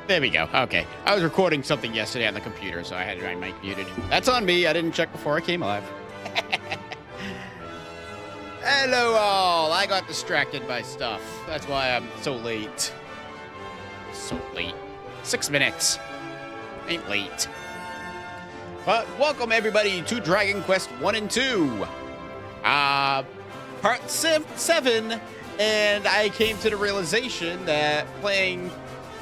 There we go. Okay. I was recording something yesterday on the computer, so I had my mic muted. That's on me. I didn't check before I came live. Hello, all. I got distracted by stuff. That's why I'm so late. So late. 6 minutes. Ain't late. But welcome, everybody, to Dragon Quest 1 and 2. Part 7. And I came to the realization that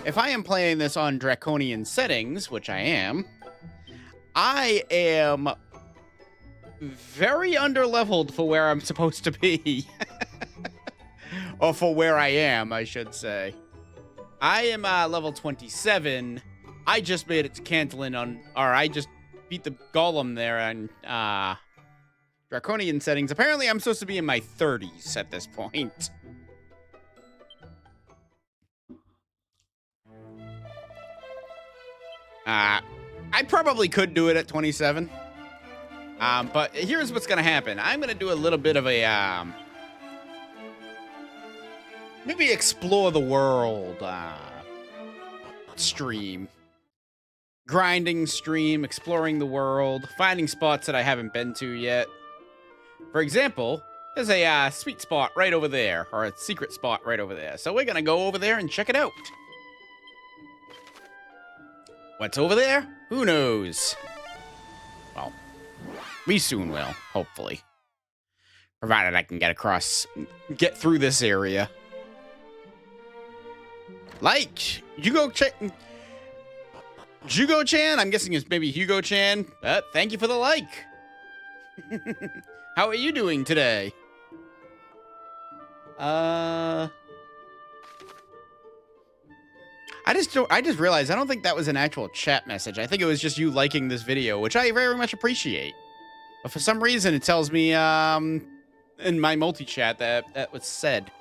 if I am playing this on draconian settings, which I am very underleveled for where I'm supposed to be. Or for where I am, I should say. I am level 27. I just made it to Cantlin I just beat the golem there on draconian settings. Apparently, I'm supposed to be in my 30s at this point. I probably could do it at 27. But here's what's going to happen. I'm going to do a little bit of a, maybe explore the world, stream. Grinding stream, exploring the world, finding spots that I haven't been to yet. For example, there's a, sweet spot right over there, or a secret spot right over there. So we're going to go over there and check it out. What's over there? Who knows? Well, we soon will, hopefully. Provided I can get through this area. Like, Jugo-chan, I'm guessing it's maybe Hugo-chan. Thank you for the like. How are you doing today? I just realized I don't think that was an actual chat message. I think it was just you liking this video, which I very much appreciate. But for some reason, it tells me in my multi-chat that was said.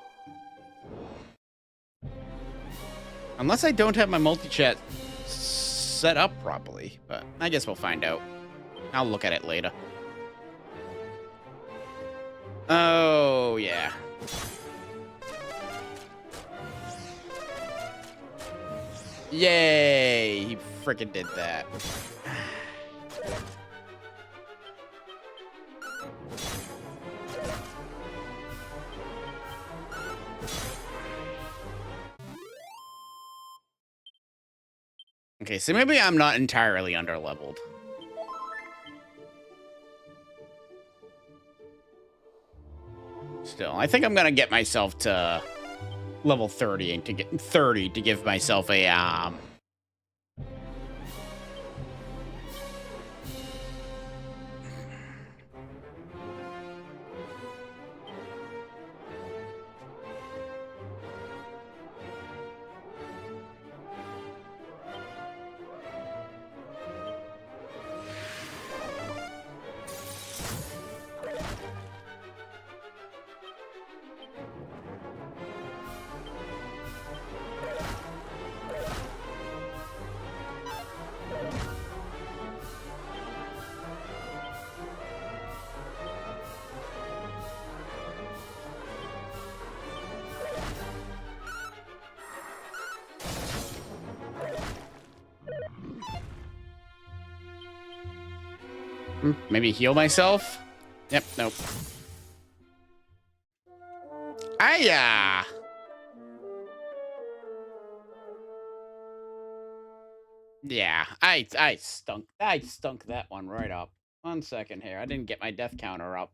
Unless I don't have my multi-chat set up properly, but I guess we'll find out. I'll look at it later. Oh, yeah. Yay! He frickin' did that. Okay, so maybe I'm not entirely underleveled. Still, I think I'm gonna get myself to level 30 and to get 30 to give myself a maybe heal myself? Yep, nope. Yeah, I stunk that one right up. 1 second here. I didn't get my death counter up.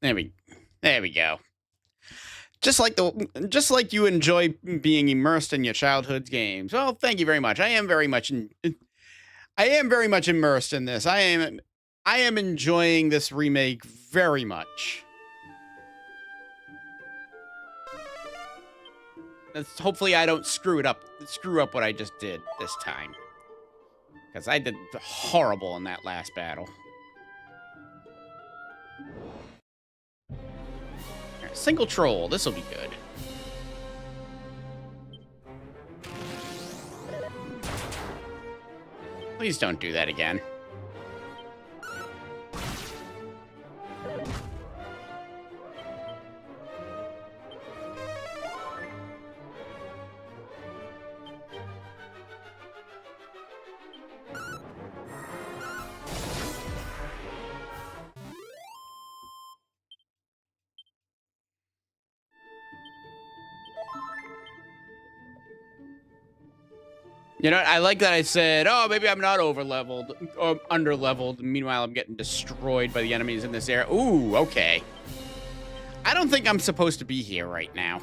There we go. Just like you enjoy being immersed in your childhood's games. Well, thank you very much. I am very much immersed in this. I am enjoying this remake very much. Hopefully I don't screw up what I just did this time. Because I did horrible in that last battle. Single troll. This will be good. Please don't do that again. You know, I like that I said, oh, maybe I'm not over-leveled or under-leveled. Meanwhile, I'm getting destroyed by the enemies in this area. Ooh, okay. I don't think I'm supposed to be here right now.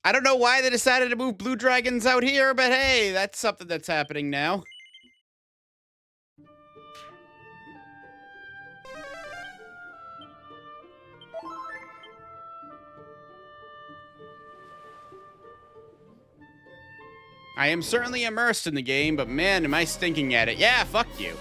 I don't know why they decided to move blue dragons out here, but hey, that's something that's happening now. I am certainly immersed in the game, but man, am I stinking at it. Yeah, fuck you.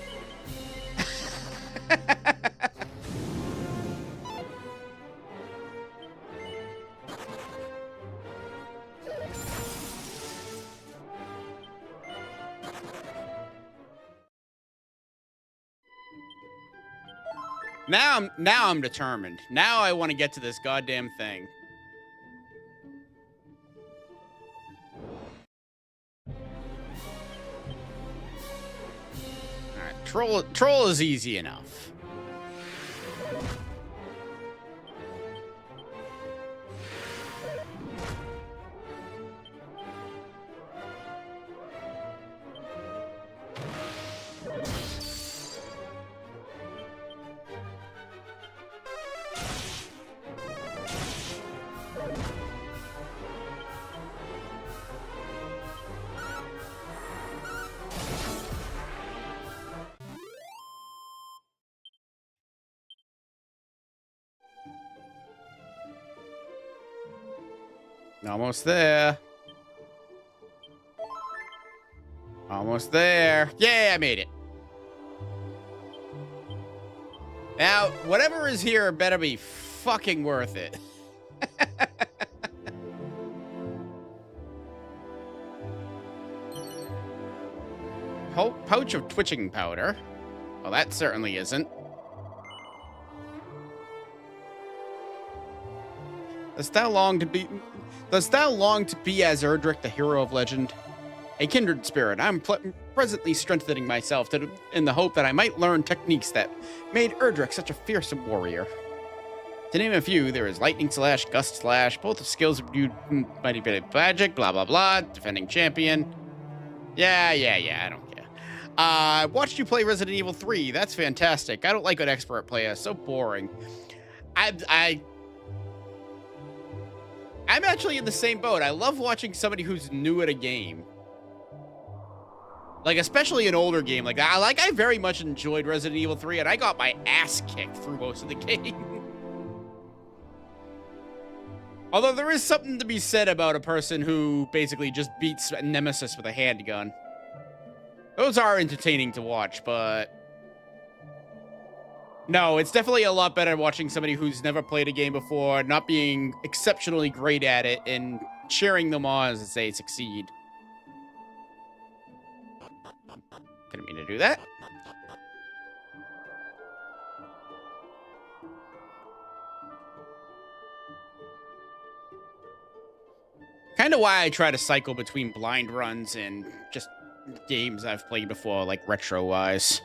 Now I'm determined. Now I want to get to this goddamn thing. Alright, troll is easy enough. Almost there. Almost there. Yeah, I made it. Now, whatever is here better be fucking worth it. Pouch of twitching powder. Well, that certainly isn't. Dost thou long to be as Erdrick, the hero of legend? A kindred spirit, I'm presently strengthening myself in the hope that I might learn techniques that made Erdrick such a fearsome warrior. To name a few, there is Lightning Slash, Gust Slash, both of skills imbued mighty bit of magic, blah, blah, blah, defending champion. Yeah, I don't care. I watched you play Resident Evil 3. That's fantastic. I don't like an expert player. So boring. I'm actually in the same boat. I love watching somebody who's new at a game. Like, especially an older game like that. I very much enjoyed Resident Evil 3, and I got my ass kicked through most of the game. Although there is something to be said about a person who basically just beats a nemesis with a handgun. Those are entertaining to watch, but... No, it's definitely a lot better watching somebody who's never played a game before, not being exceptionally great at it, and cheering them on as they succeed. Didn't mean to do that. Kind of why I try to cycle between blind runs and just games I've played before, like retro-wise.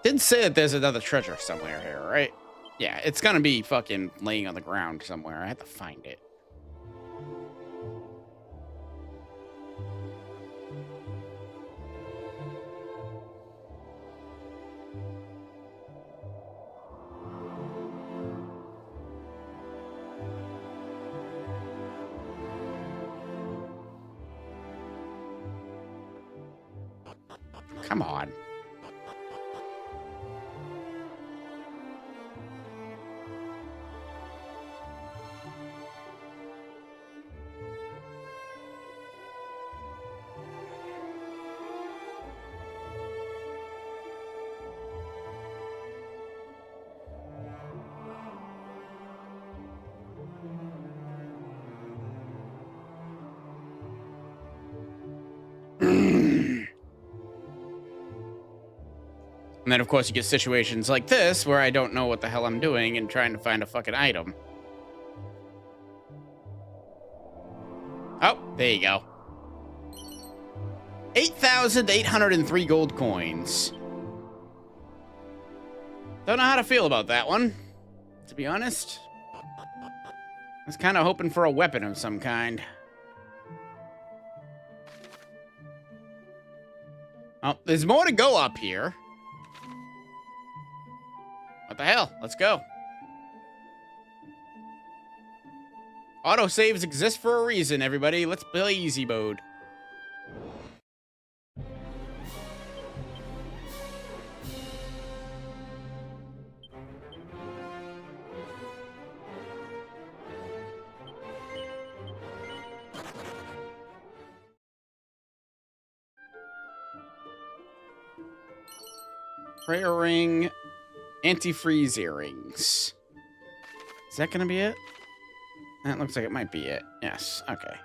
Did say that there's another treasure somewhere here, right? Yeah, it's gonna be fucking laying on the ground somewhere. I have to find it. Come on. And then, of course, you get situations like this where I don't know what the hell I'm doing and trying to find a fucking item. Oh, there you go. 8,803 gold coins. Don't know how to feel about that one, to be honest. I was kind of hoping for a weapon of some kind. Oh, there's more to go up here. What the hell? Let's go. Autosaves exist for a reason, everybody. Let's play easy mode. Prayer ring, antifreeze earrings. Is that gonna be it? That looks like it might be it. Yes, okay.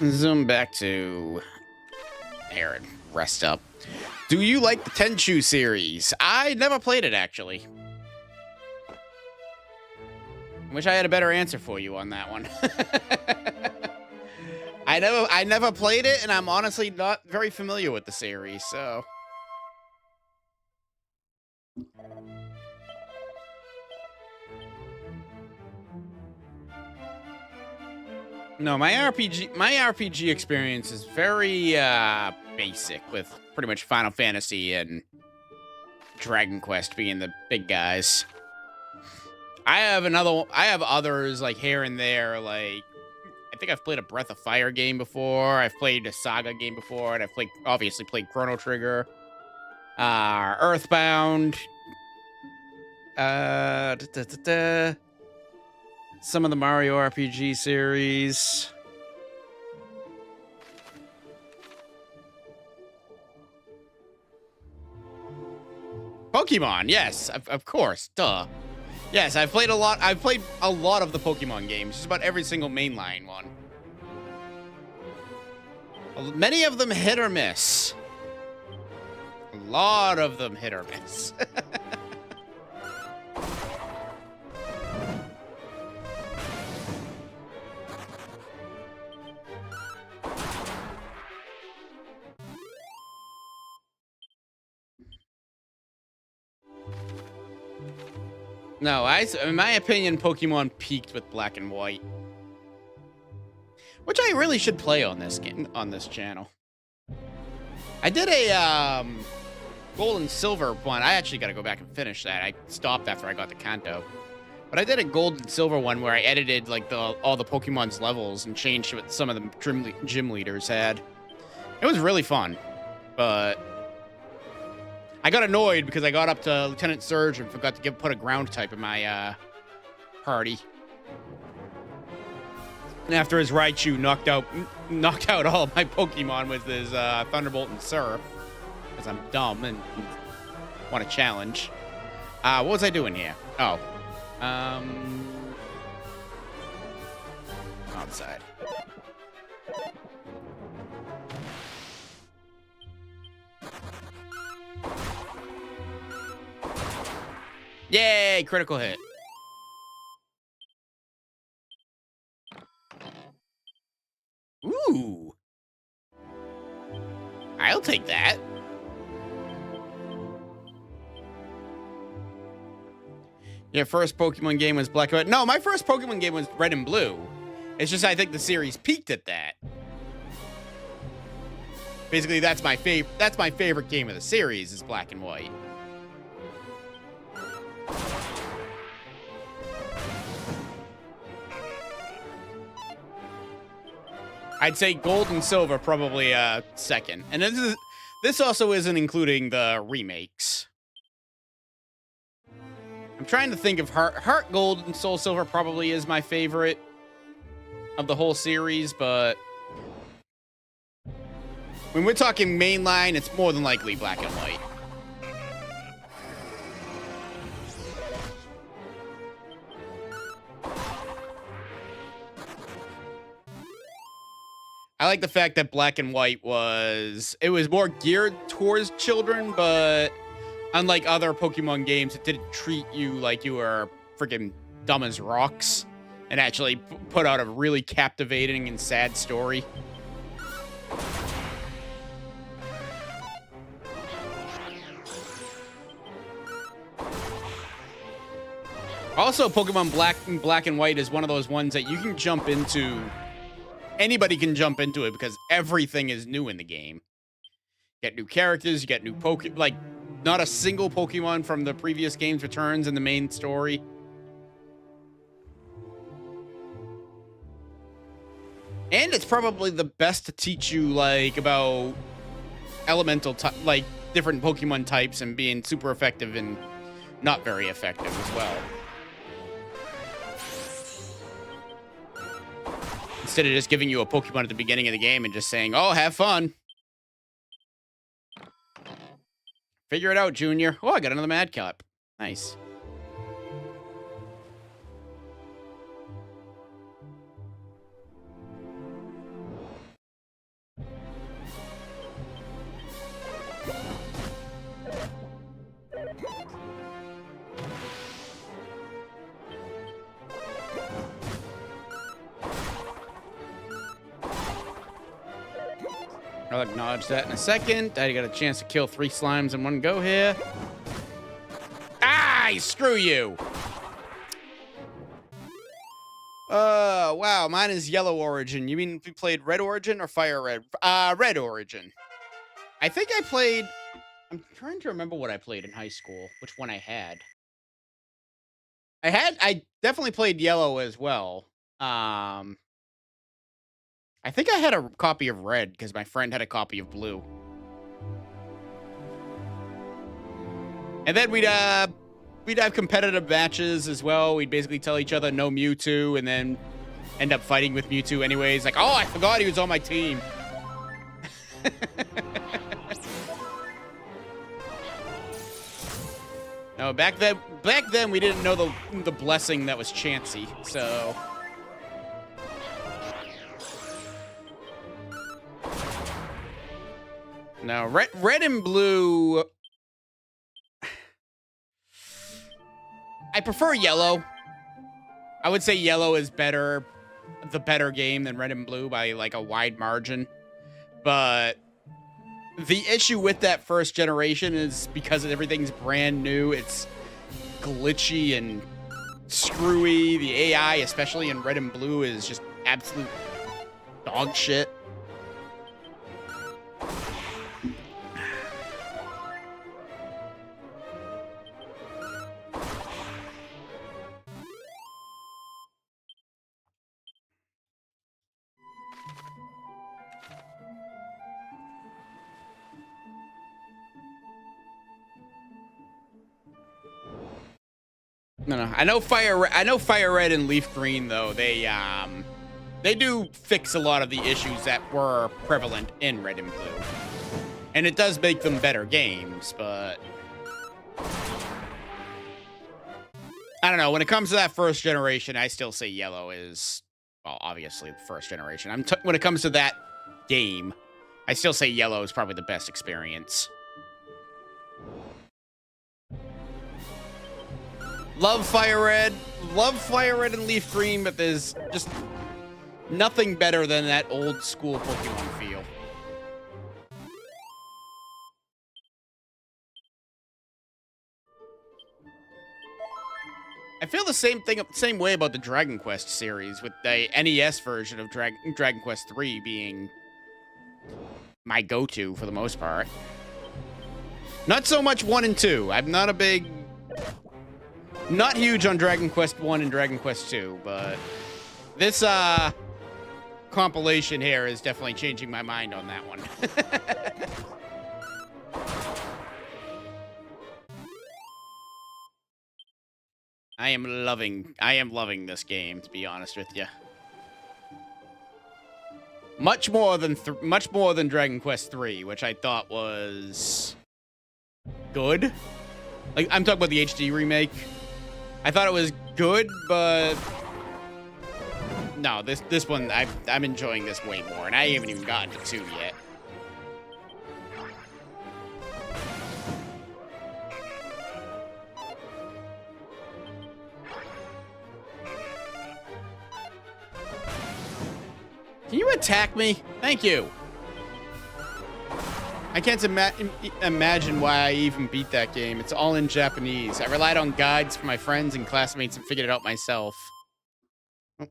Zoom back to there and rest up. Do you like the Tenchu series? I never played it, actually. Wish I had a better answer for you on that one. I never played it, and I'm honestly not very familiar with the series, so. No, my RPG experience is very basic, with pretty much Final Fantasy and Dragon Quest being the big guys. I have others like here and there, like I think I've played a Breath of Fire game before, I've played a Saga game before, and I've obviously played Chrono Trigger, Earthbound, some of the Mario RPG series. Pokemon, yes, of course, duh. Yes, I've played a lot of the Pokemon games, just about every single mainline one. Many of them hit or miss. A lot of them hit or miss. No, in my opinion, Pokemon peaked with Black and White, which I really should play on this channel. I did a Gold and Silver one. I actually got to go back and finish that. I stopped after I got the Kanto, but I did a Gold and Silver one where I edited like all the Pokemon's levels and changed what some of the gym leaders had. It was really fun, but I got annoyed because I got up to Lieutenant Surge and forgot to put a ground type in my party. And after his Raichu knocked out all of my Pokemon with his Thunderbolt and Surf, because I'm dumb and want a challenge. What was I doing here? Oh, outside. Yay, critical hit. Ooh. I'll take that. Your first Pokemon game was Black and White? No, my first Pokemon game was Red and Blue. It's just I think the series peaked at that. Basically, that's my favorite game of the series is Black and White. I'd say Gold and Silver probably second. And this also isn't including the remakes. I'm trying to think of Heart Gold and Soul Silver probably is my favorite of the whole series, but when we're talking mainline, it's more than likely Black and White. I like the fact that Black and White was more geared towards children, but unlike other Pokemon games, it didn't treat you like you were freaking dumb as rocks and actually put out a really captivating and sad story. Also, Pokemon Black and White is one of those ones that you can jump into. Anybody can jump into it because everything is new in the game. You get new characters, you get new like, not a single Pokemon from the previous games returns in the main story. And it's probably the best to teach you, like, about elemental, like, different Pokemon types and being super effective and not very effective as well. Instead of just giving you a Pokemon at the beginning of the game and just saying, oh, have fun. Figure it out, Junior. Oh, I got another Madcap. Nice. I'll acknowledge that in a second. I got a chance to kill 3 slimes in one go here. Ah, screw you. Wow, mine is Yellow Origin. You mean we played Red Origin or Fire Red? Red Origin. I think I played... I'm trying to remember what I played in high school. Which one I had. I definitely played Yellow as well. I think I had a copy of Red because my friend had a copy of Blue. And then we'd have competitive matches as well. We'd basically tell each other no Mewtwo and then end up fighting with Mewtwo anyways. Like, oh, I forgot he was on my team. No, back then we didn't know the blessing that was Chansey, so... No, red and blue. I prefer Yellow. I would say Yellow is the better game than Red and Blue by like a wide margin. But the issue with that first generation is because everything's brand new, it's glitchy and screwy. The AI, especially in Red and Blue, is just absolute dog shit. No. I know Fire Red and Leaf Green though. They do fix a lot of the issues that were prevalent in Red and Blue, and it does make them better games. But I don't know. When it comes to that first generation, I still say Yellow is, well, obviously the first generation. When it comes to that game, I still say Yellow is probably the best experience. Love Fire Red and Leaf Green, but there's just nothing better than that old school Pokemon feel. I feel the same way about the Dragon Quest series, with the NES version of Dragon Quest 3 being my go-to for the most part. Not so much 1 and 2. I'm not huge on Dragon Quest 1 and Dragon Quest 2, but this compilation here is definitely changing my mind on that one. I am loving this game, to be honest with you. Much more than Dragon Quest 3, which I thought was good. Like, I'm talking about the HD remake. I thought it was good, but No, this one, I'm enjoying this way more, and I haven't even gotten to 2 yet. Can you attack me? Thank you. I can't imagine why I even beat that game. It's all in Japanese. I relied on guides from my friends and classmates and figured it out myself. Oh.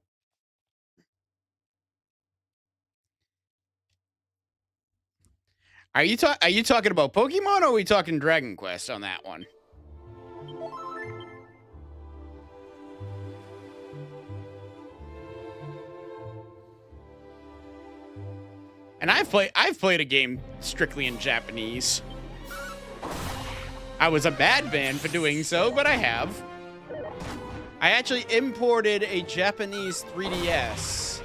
Are you talking about Pokemon, or are we talking Dragon Quest on that one? And I've played a game strictly in Japanese. I was a bad man for doing so, but I have. I actually imported a Japanese 3DS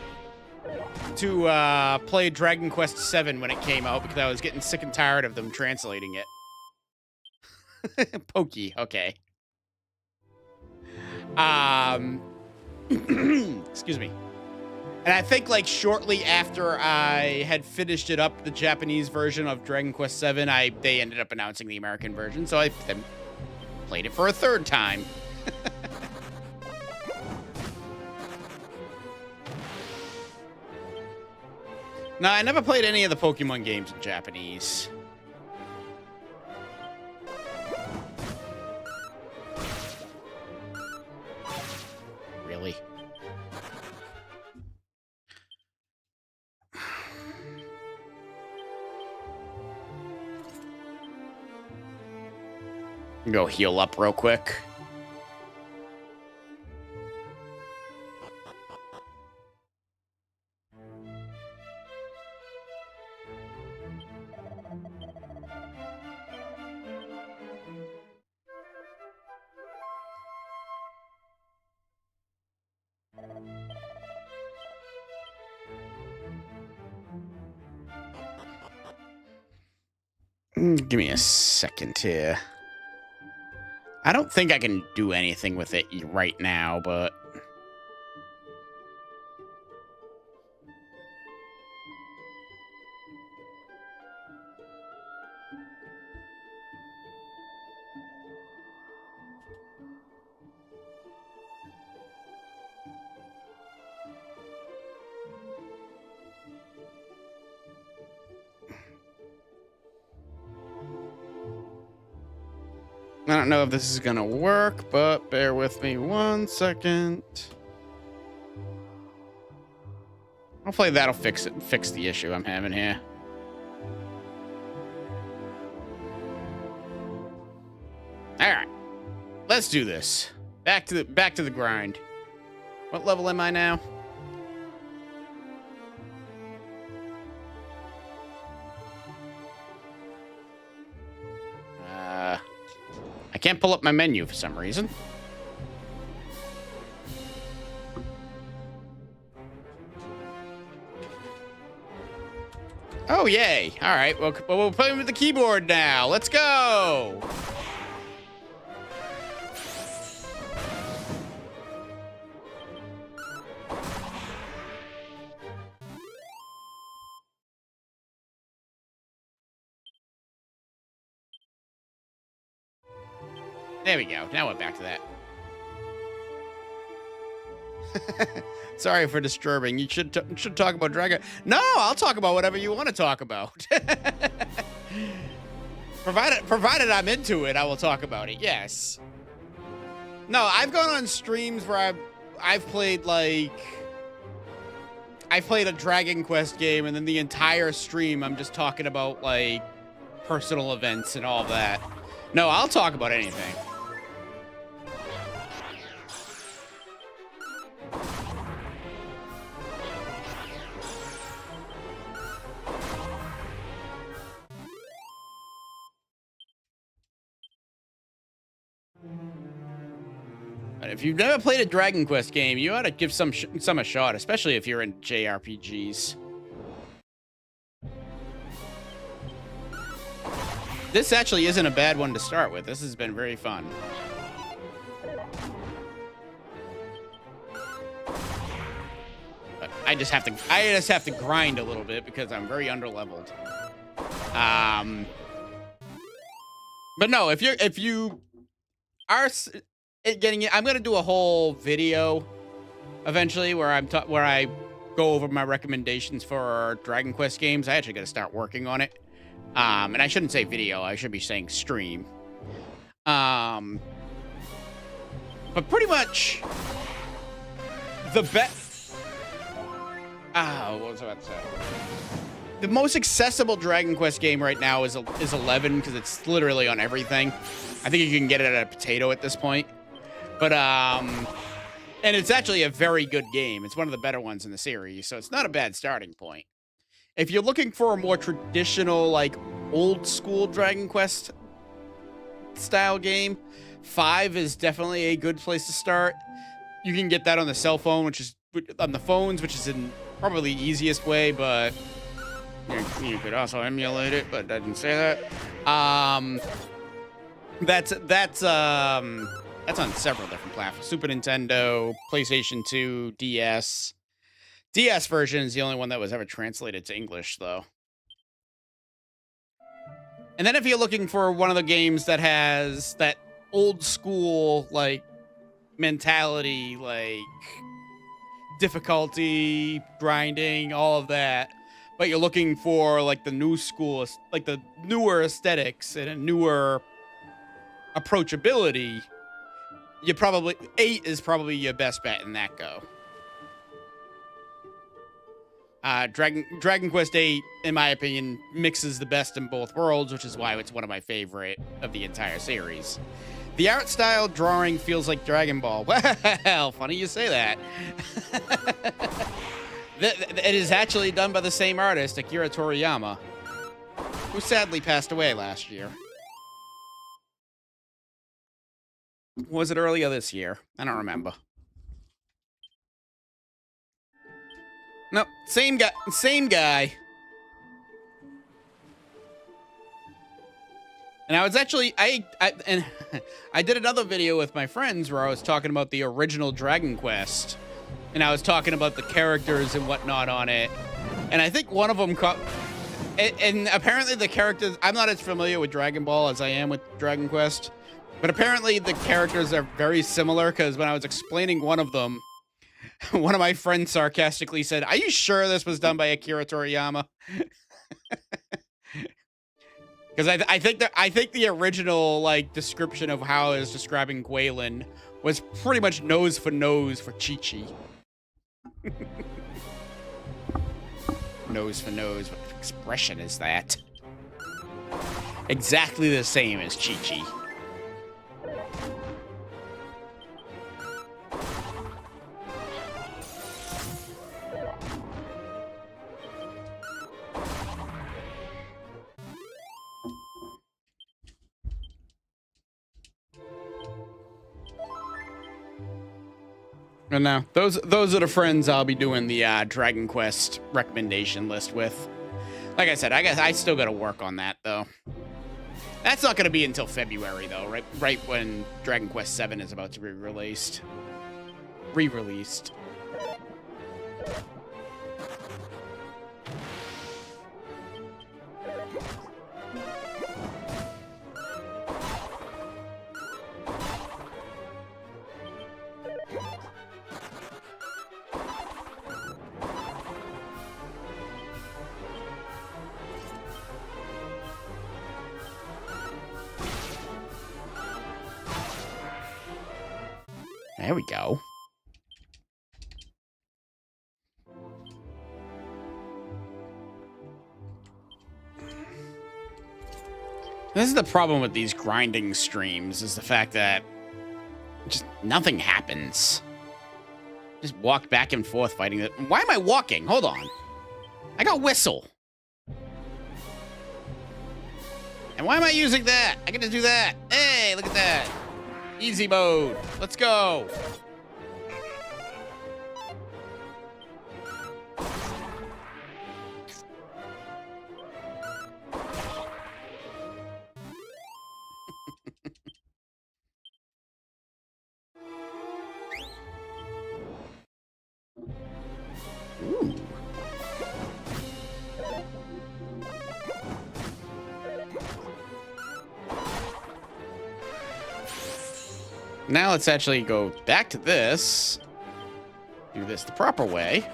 to play Dragon Quest VII when it came out because I was getting sick and tired of them translating it. Pokey, okay. Excuse me. And I think, like, shortly after I had finished it up, the Japanese version of Dragon Quest VII, they ended up announcing the American version, so I then played it for a 3rd time. No, I never played any of the Pokemon games in Japanese. Really? Go heal up real quick. Give me a second here. I don't think I can do anything with it right now, but... I don't know if this is gonna work, but bear with me 1 second. Hopefully that'll fix the issue I'm having here. All right, let's do this. Back to the grind. What level am I now? I can't pull up my menu for some reason. Oh, yay. All right, well, we'll play with the keyboard now. Let's go. There we go. Now we're back to that. Sorry for disturbing. You should talk about Dragon. No, I'll talk about whatever you want to talk about. provided I'm into it, I will talk about it. Yes. No, I've gone on streams where I've played a Dragon Quest game, and then the entire stream I'm just talking about like personal events and all that. No, I'll talk about anything. If you've never played a Dragon Quest game, you ought to give some a shot, especially if you're in JRPGs. This actually isn't a bad one to start with. This has been very fun. I just have to grind a little bit because I'm very underleveled. But no, if you are getting it, I'm gonna do a whole video eventually where where I go over my recommendations for Dragon Quest games. I actually got to start working on it. And I shouldn't say video. I should be saying stream. But pretty much the best. What was I about to say? The most accessible Dragon Quest game right now is 11 because it's literally on everything. I think you can get it at a potato at this point. But and it's actually a very good game. It's one of the better ones in the series, so it's not a bad starting point. If you're looking for a more traditional, like, old school Dragon Quest style game, 5 is definitely a good place to start. You can get that on the cell phone, which is on the phones, which is in probably the easiest way, but you could also emulate it, but I didn't say that. That's on several different platforms. Super Nintendo, PlayStation 2, DS. DS version is the only one that was ever translated to English, though. And then if you're looking for one of the games that has that old school, like, mentality, like, difficulty, grinding, all of that, but you're looking for, like, the new school, like, the newer aesthetics and a newer approachability, 8 is probably your best bet in that go. Dragon Quest 8, in my opinion, mixes the best in both worlds, which is why it's one of my favorite of the entire series. The art style drawing feels like Dragon Ball. Well, funny you say that. It is actually done by the same artist, Akira Toriyama, who sadly passed away last year. Was it earlier this year? I don't remember. No, same guy. And I was actually, I did another video with my friends where I was talking about the original Dragon Quest. And I was talking about the characters and whatnot on it. And I think one of them and apparently the characters, I'm not as familiar with Dragon Ball as I am with Dragon Quest. But apparently the characters are very similar, because when I was explaining one of them, one of my friends sarcastically said, "Are you sure this was done by Akira Toriyama?" Because I think the original, like, description of how I was describing Guilin was pretty much nose for Chi-Chi. Nose for nose. What expression is that? Exactly the same as Chi-Chi. And now, those are the friends I'll be doing the Dragon Quest recommendation list with. Like I said, I guess I still got to work on that, though. That's not going to be until February, though, right when Dragon Quest 7 is about to be released. Re-released. There we go. This is the problem with these grinding streams, is the fact that just nothing happens. Just walk back and forth fighting it. Why am I walking? Hold on. I got whistle. And why am I using that? I get to do that. Hey, look at that. Easy mode. Let's go. Ooh. Now let's actually go back to this. Do this the proper way.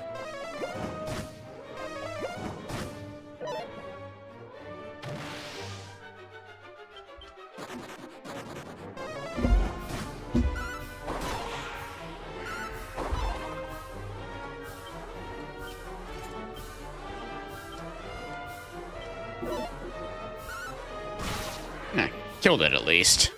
Killed it at least.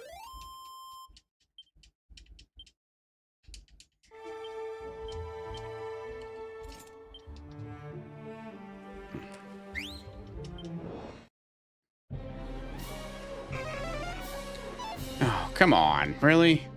Oh, come on. Really?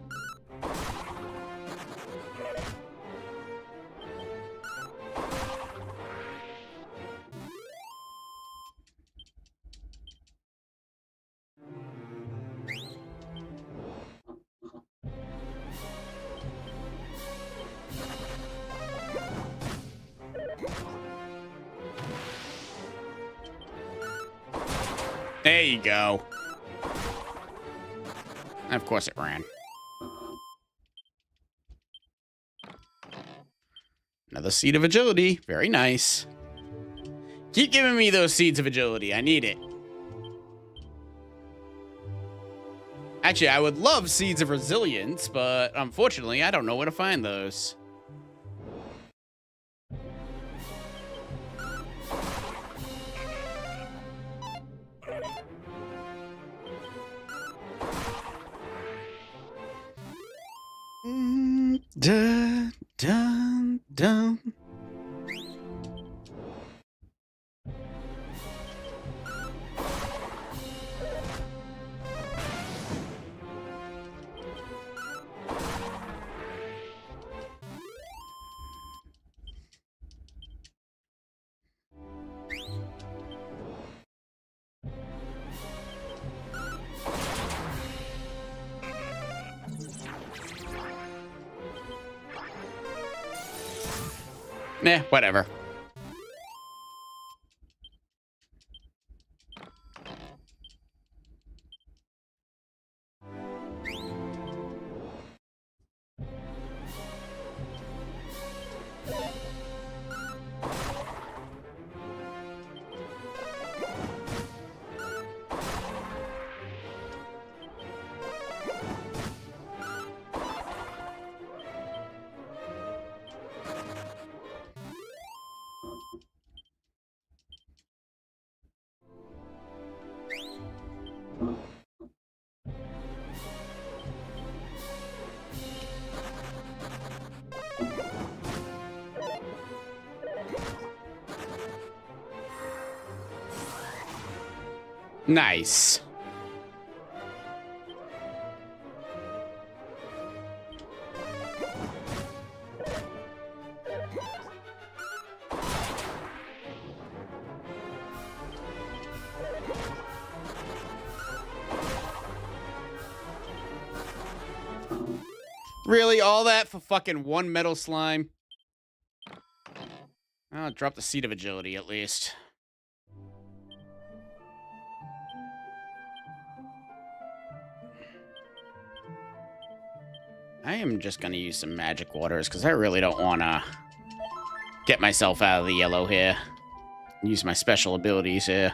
There you go. Of course it ran. Another seed of agility. Very nice. Keep giving me those seeds of agility. I need it. Actually, I would love seeds of resilience, but unfortunately, I don't know where to find those. Dun, dun, dun. Nah, whatever. Nice. Really? All that for fucking one metal slime? I'll drop the seed of agility at least. I am just going to use some magic waters because I really don't want to get myself out of the yellow here. Use my special abilities here.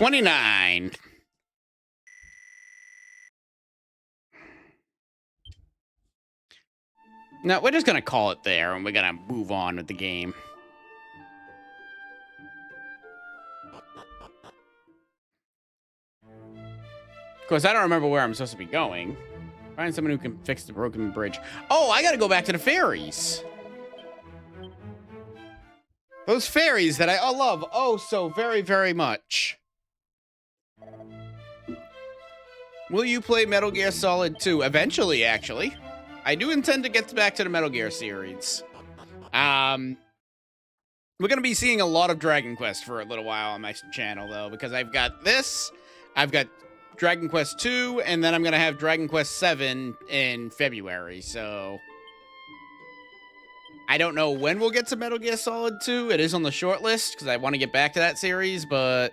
$29. No, we're just going to call it there, and we're going to move on with the game. Of course, I don't remember where I'm supposed to be going. Find someone who can fix the broken bridge. Oh, I gotta go back to the fairies. Those fairies that I love oh so very, very much. Will you play Metal Gear Solid 2? Eventually, actually. I do intend to get back to the Metal Gear series. We're going to be seeing a lot of Dragon Quest for a little while on my channel, though, because I've got this, I've got Dragon Quest 2, and then I'm going to have Dragon Quest 7 in February, so... I don't know when we'll get to Metal Gear Solid 2. It is on the short list, because I want to get back to that series, but...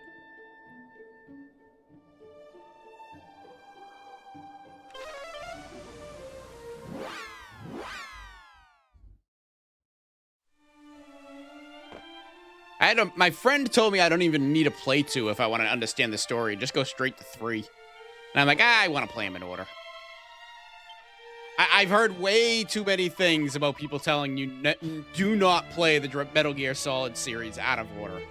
my friend told me I don't even need to play 2 if I want to understand the story. Just go straight to 3. And I'm like, I want to play them in order. I've heard way too many things about people telling you do not play the Metal Gear Solid series out of order.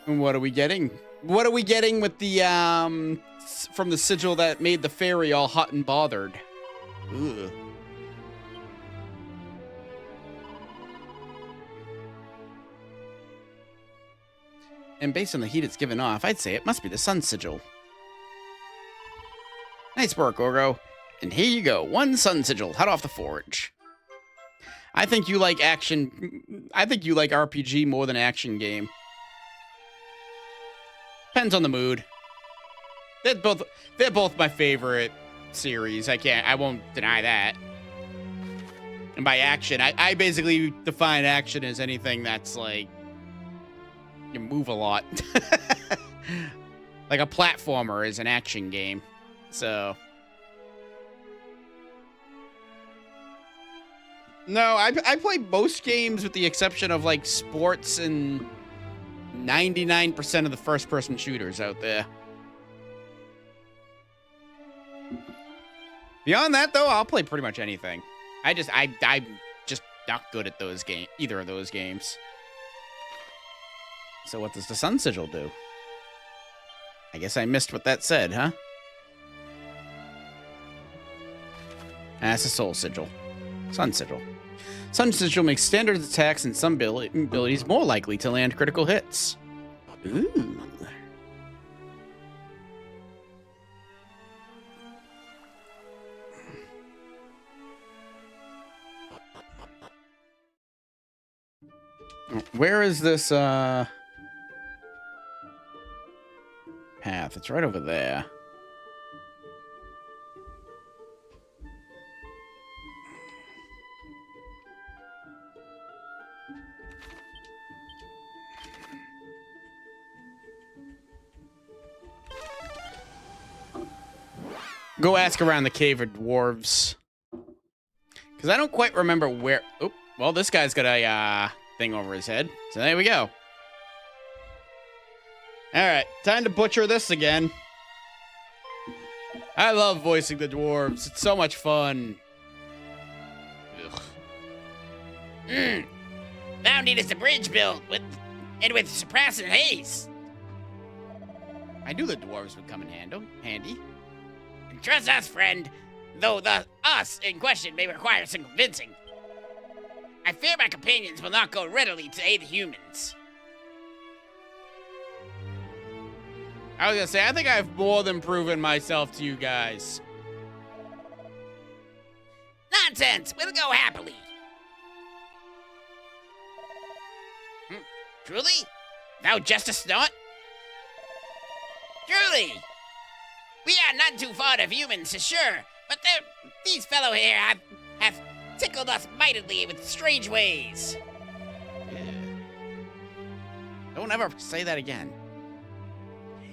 And what are we getting? What are we getting with the, from the sigil that made the fairy all hot and bothered? Ugh. And based on the heat it's given off, I'd say it must be the sun sigil. Nice work, Orgo. And here you go, 1 sun sigil, hot off the forge. I think you like action... I think you like RPG more than action game. Depends on the mood. They're both my favorite series. I won't deny that. And by action, I basically define action as anything that's like you move a lot. Like a platformer is an action game. So no, I play most games with the exception of like sports and 99% of the first-person shooters out there. Beyond that, though, I'll play pretty much anything. I'm just not good at either of those games. So what does the sun sigil do? I guess I missed what that said, huh? That's a soul sigil. Sun sigil. Sun sigil makes standard attacks and some abilities more likely to land critical hits. Ooh. Where is this, path? It's right over there. Go ask around the cave of dwarves. Because I don't quite remember where... Oh, well, this guy's got a thing over his head. So there we go. Alright, time to butcher this again. I love voicing the dwarves. It's so much fun. Ugh. Now needest a bridge built with surpassing haste. I knew the dwarves would come in handy. Trust us, friend, though the us in question may require some convincing. I fear my companions will not go readily to aid the humans. I was gonna say, I think I've more than proven myself to you guys. Nonsense! We'll go happily. Truly? Thou jestest not? Truly! We are none too fond of humans, to sure, but these fellow here have tickled us mightily with strange ways. Yeah. Don't ever say that again.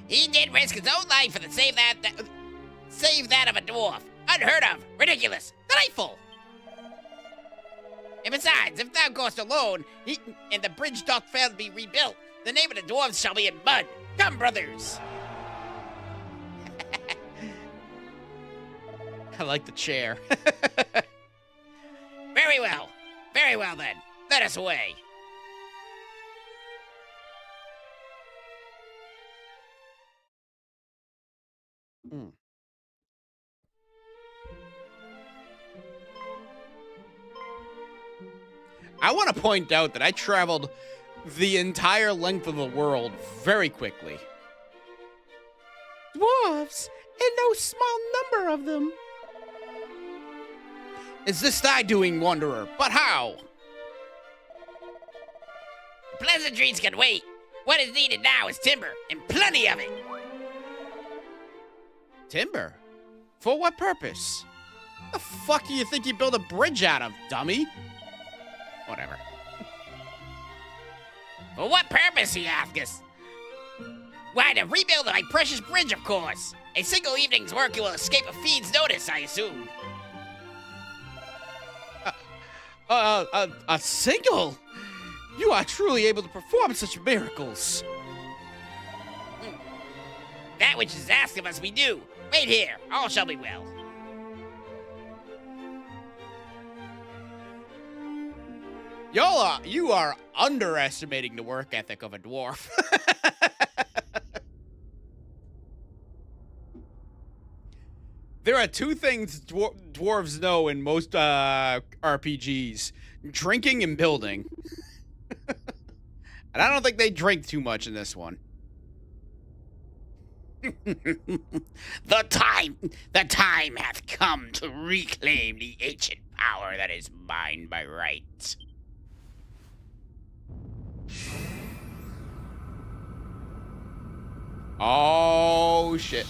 He did risk his own life for the save that of a dwarf. Unheard of, ridiculous, delightful. And besides, if thou goest alone, and the bridge doth fail to be rebuilt, the name of the dwarves shall be in mud. Come, brothers. I like the chair. Very well. Very well, then. Let us away. Mm. I want to point out that I traveled the entire length of the world very quickly. Dwarves, and no small number of them. Is this thy doing, wanderer? But how? Pleasantries can wait. What is needed now is timber, and plenty of it. Timber? For what purpose? The fuck do you think you build a bridge out of, dummy? Whatever. For what purpose, he asks? Why, to rebuild my precious bridge, of course. A single evening's work will escape a fiend's notice, I assume. A single? You are truly able to perform such miracles. That which is asked of us we do. Wait here, all shall be well. You are underestimating the work ethic of a dwarf. There are two things dwarves know in most RPGs: drinking and building. And I don't think they drink too much in this one. The time hath come to reclaim the ancient power that is mine by right. Oh, shit.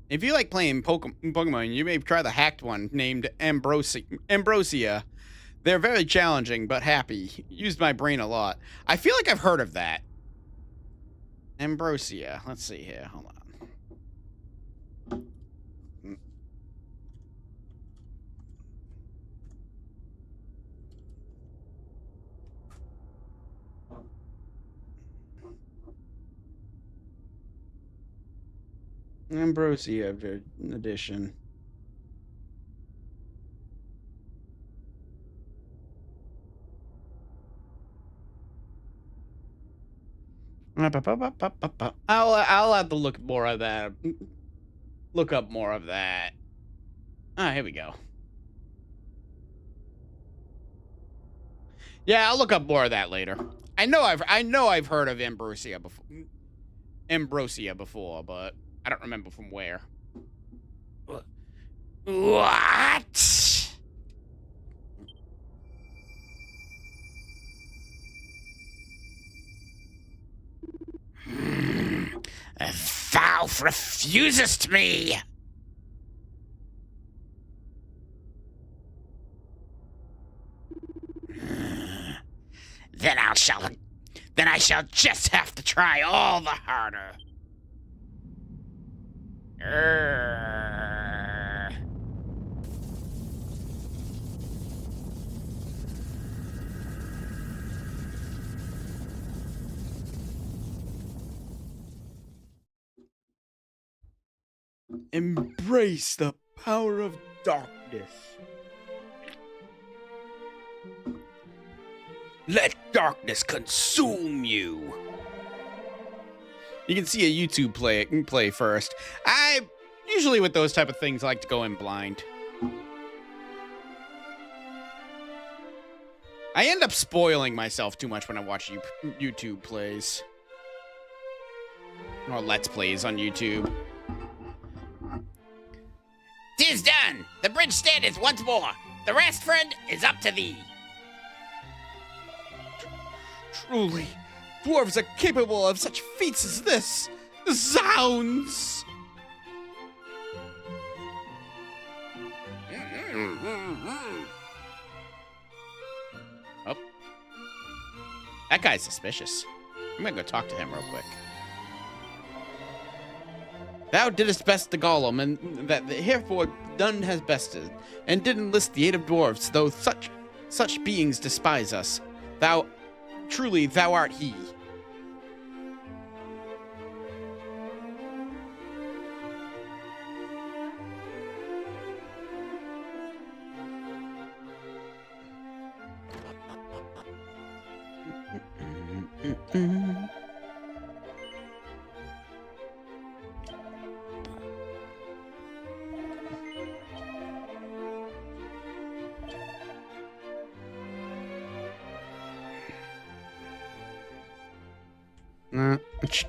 If you like playing Pokemon, you may try the hacked one named Ambrosia. They're very challenging, but happy. Used my brain a lot. I feel like I've heard of that. Ambrosia. Let's see here. Hold on. Ambrosia edition. I'll have to look more of that. Look up more of that. Ah, here we go. Yeah, I'll look up more of that later. I know I've heard of Ambrosia before, but I don't remember from where. What? Thou refusest me. Then I shall just have to try all the harder. Embrace the power of darkness. Let darkness consume you. You can see a YouTube play first. I usually with those type of things like to go in blind. I end up spoiling myself too much when I watch YouTube plays. Or Let's Plays on YouTube. 'Tis done. The bridge standeth once more. The rest, friend, is up to thee. Truly, dwarves are capable of such feats as this. Zounds! Oh. That guy's suspicious. I'm gonna go talk to him real quick. Thou didst best the golem, and that herefore none has bested, and did enlist the aid of dwarves, though such beings despise us. Truly thou art he.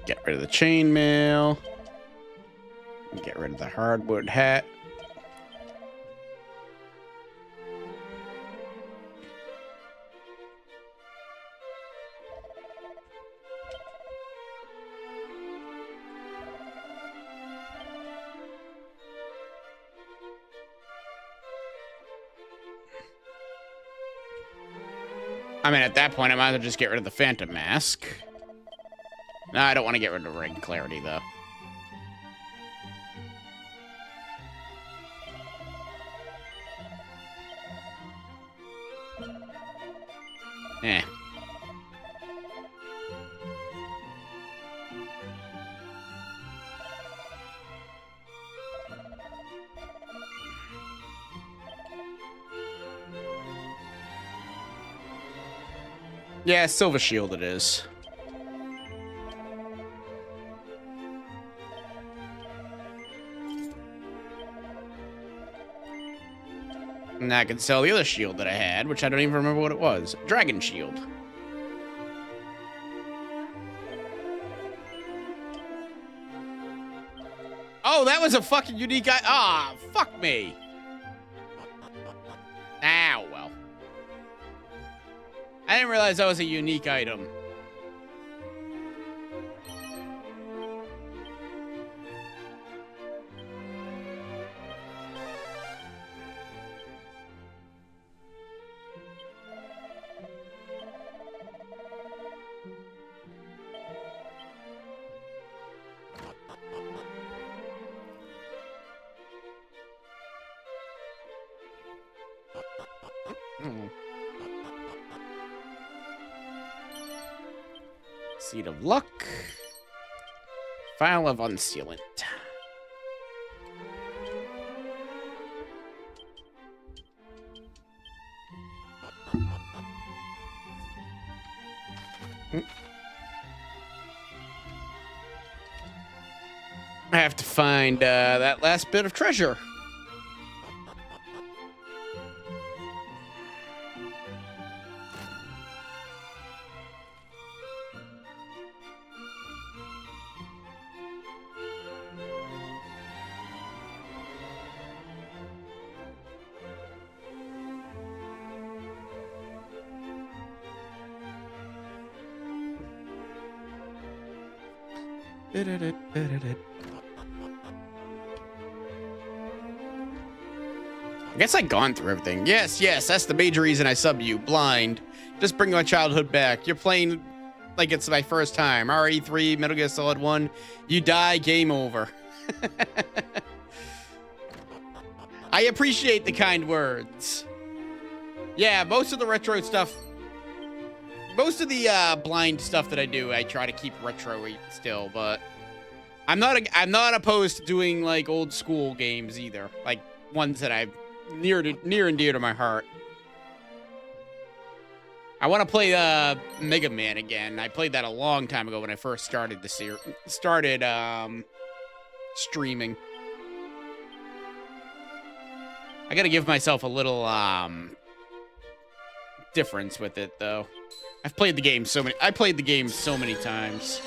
Get rid of the chainmail. Get rid of the hardwood hat. I mean, at that point, I might as well just get rid of the Phantom Mask. No, I don't want to get rid of Ring Clarity, though. Eh. Yeah, Silver Shield it is. And I can sell the other shield that I had, which I don't even remember what it was. Dragon Shield. Oh, that was a fucking unique guy. Ah, fuck me. Ah, well. I didn't realize that was a unique item. Seed of Luck. Vial of Unsealant. I have to find that last bit of treasure. I guess I've gone through everything. Yes, that's the major reason I sub you. Blind. Just bring my childhood back. You're playing like it's my first time. RE3, Metal Gear Solid 1. You die, game over. I appreciate the kind words. Yeah, most of the retro stuff, most of the blind stuff that I do, I try to keep retro still, but I'm not opposed to doing like old school games either, like ones that I've near and dear to my heart. I want to play Mega Man again. I played that a long time ago when I first started the streaming. I gotta give myself a little difference with it though. I played the game so many times.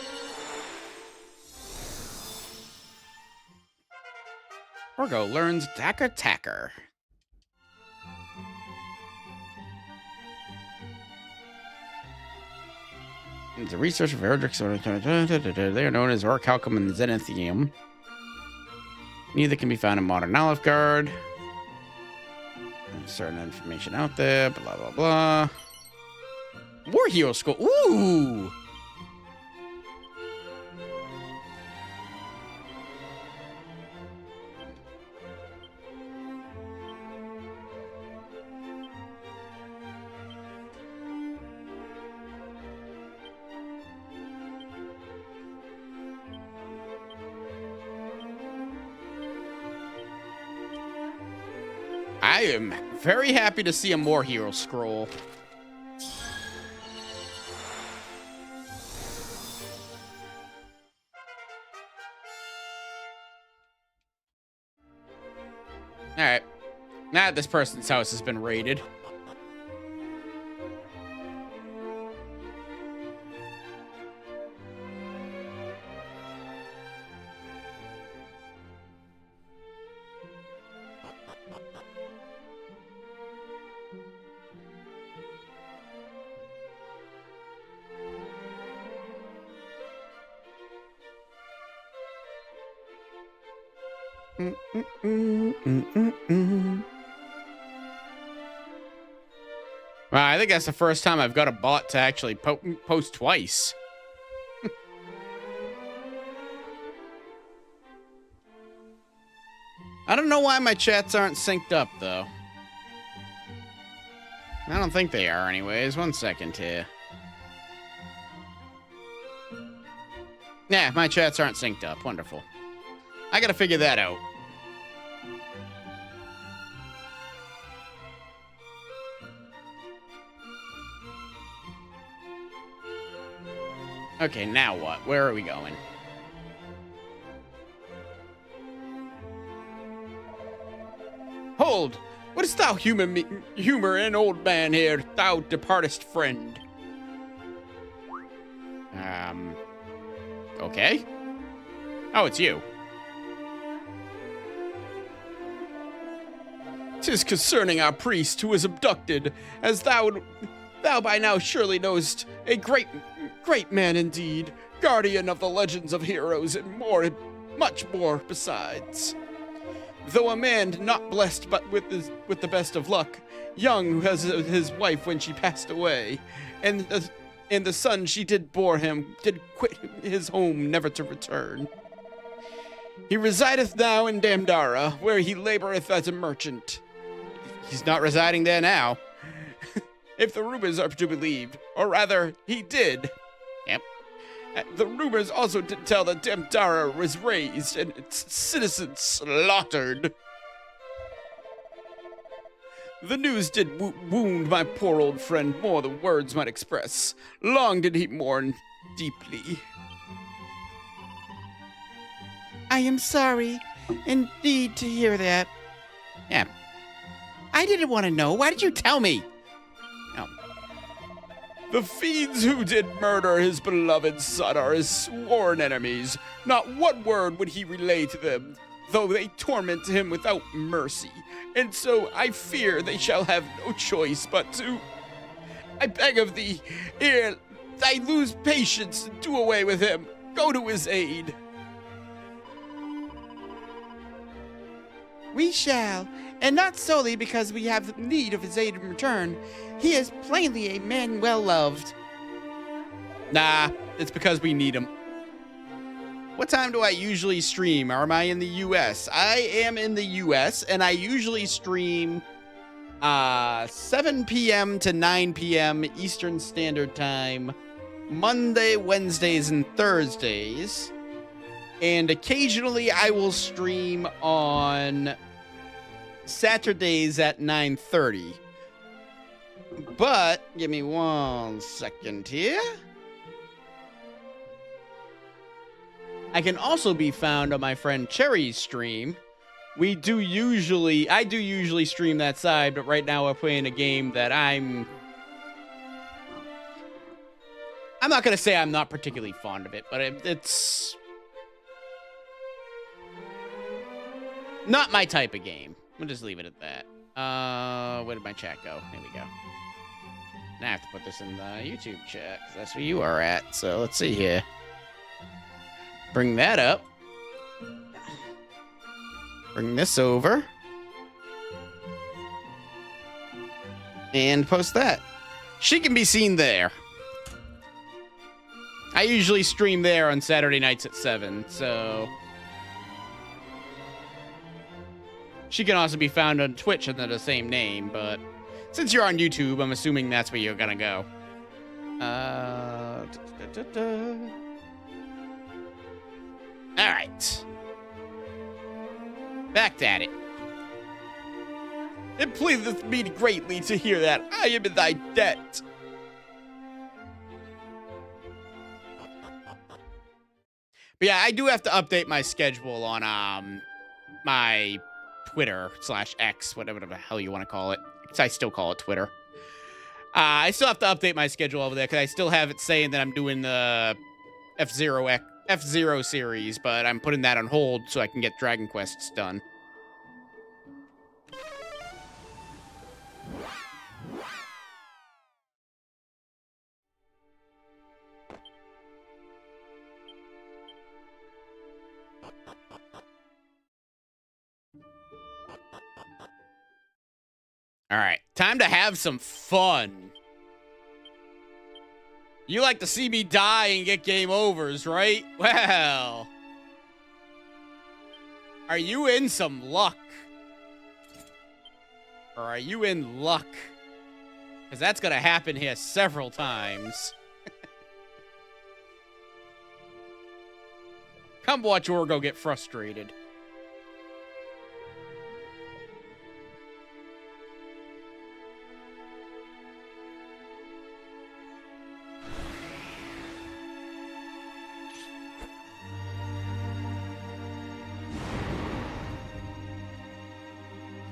Orgo learns Tacker. It's a research of Erdrick's. They are known as Orichalcum and Zenithium. Neither can be found in modern Alefgard. There's certain information out there, blah, blah, blah. War Hero School. Ooh! I am very happy to see a More Hero Scroll. All right. Now that this person's house has been raided. Well, I think that's the first time I've got a bot to actually post twice. I don't know why my chats aren't synced up, though. I don't think they are anyways. 1 second here. Yeah, my chats aren't synced up. Wonderful. I gotta figure that out. Okay, now what? Where are we going? Hold! What is thou humor an old man here, thou departest friend? Okay. Oh, it's you. 'Tis concerning our priest who was abducted, as thou by now surely knowest, a great man indeed, guardian of the legends of heroes, and much more besides. Though a man not blessed but with the best of luck, young as his wife when she passed away, and the son she did bore him did quit his home never to return. He resideth now in Damdara, where he laboreth as a merchant. He's not residing there now. If the rumors are to be believed, or rather, he did. Yep. The rumors also did tell that Damdara was razed and its citizens slaughtered. The news did wound my poor old friend more than words might express. Long did he mourn deeply. I am sorry, indeed, to hear that. Yeah. I didn't want to know. Why did you tell me? Oh. The fiends who did murder his beloved son are his sworn enemies. Not one word would he relay to them, though they torment him without mercy. And so I fear they shall have no choice but to... I beg of thee, ere I lose patience, do away with him. Go to his aid. We shall, and not solely because we have need of his aid in return. He is plainly a man well loved. Nah, it's because we need him. What time do I usually stream? Or am I in the U.S.? I am in the U.S., and I usually stream 7 p.m. to 9 p.m. Eastern Standard Time, Monday, Wednesdays, and Thursdays. And occasionally I will stream on Saturdays at 9:30. But, give me 1 second here. I can also be found on my friend Cherry's stream. I do usually stream that side, but right now we're playing a game that I'm not going to say I'm not particularly fond of it, but it's not my type of game. We'll just leave it at that. Where did my chat go? Here we go. Now I have to put this in the YouTube chat, because that's where you are at. So let's see here. Bring that up. Bring this over. And post that. She can be seen there. I usually stream there on Saturday nights at 7, so... She can also be found on Twitch under the same name, but since you're on YouTube, I'm assuming that's where you're gonna go. Alright. Back at it. It pleaseth me greatly to hear that I am in thy debt. But yeah, I do have to update my schedule on my Twitter/X, whatever the hell you want to call it. 'Cause I still call it Twitter. I still have to update my schedule over there because I still have it saying that I'm doing the F-Zero series, but I'm putting that on hold so I can get Dragon Quests done. All right, time to have some fun. You like to see me die and get game overs, right? Well, are you in some luck? Or are you in luck? Because that's going to happen here several times. Come watch Orgo get frustrated.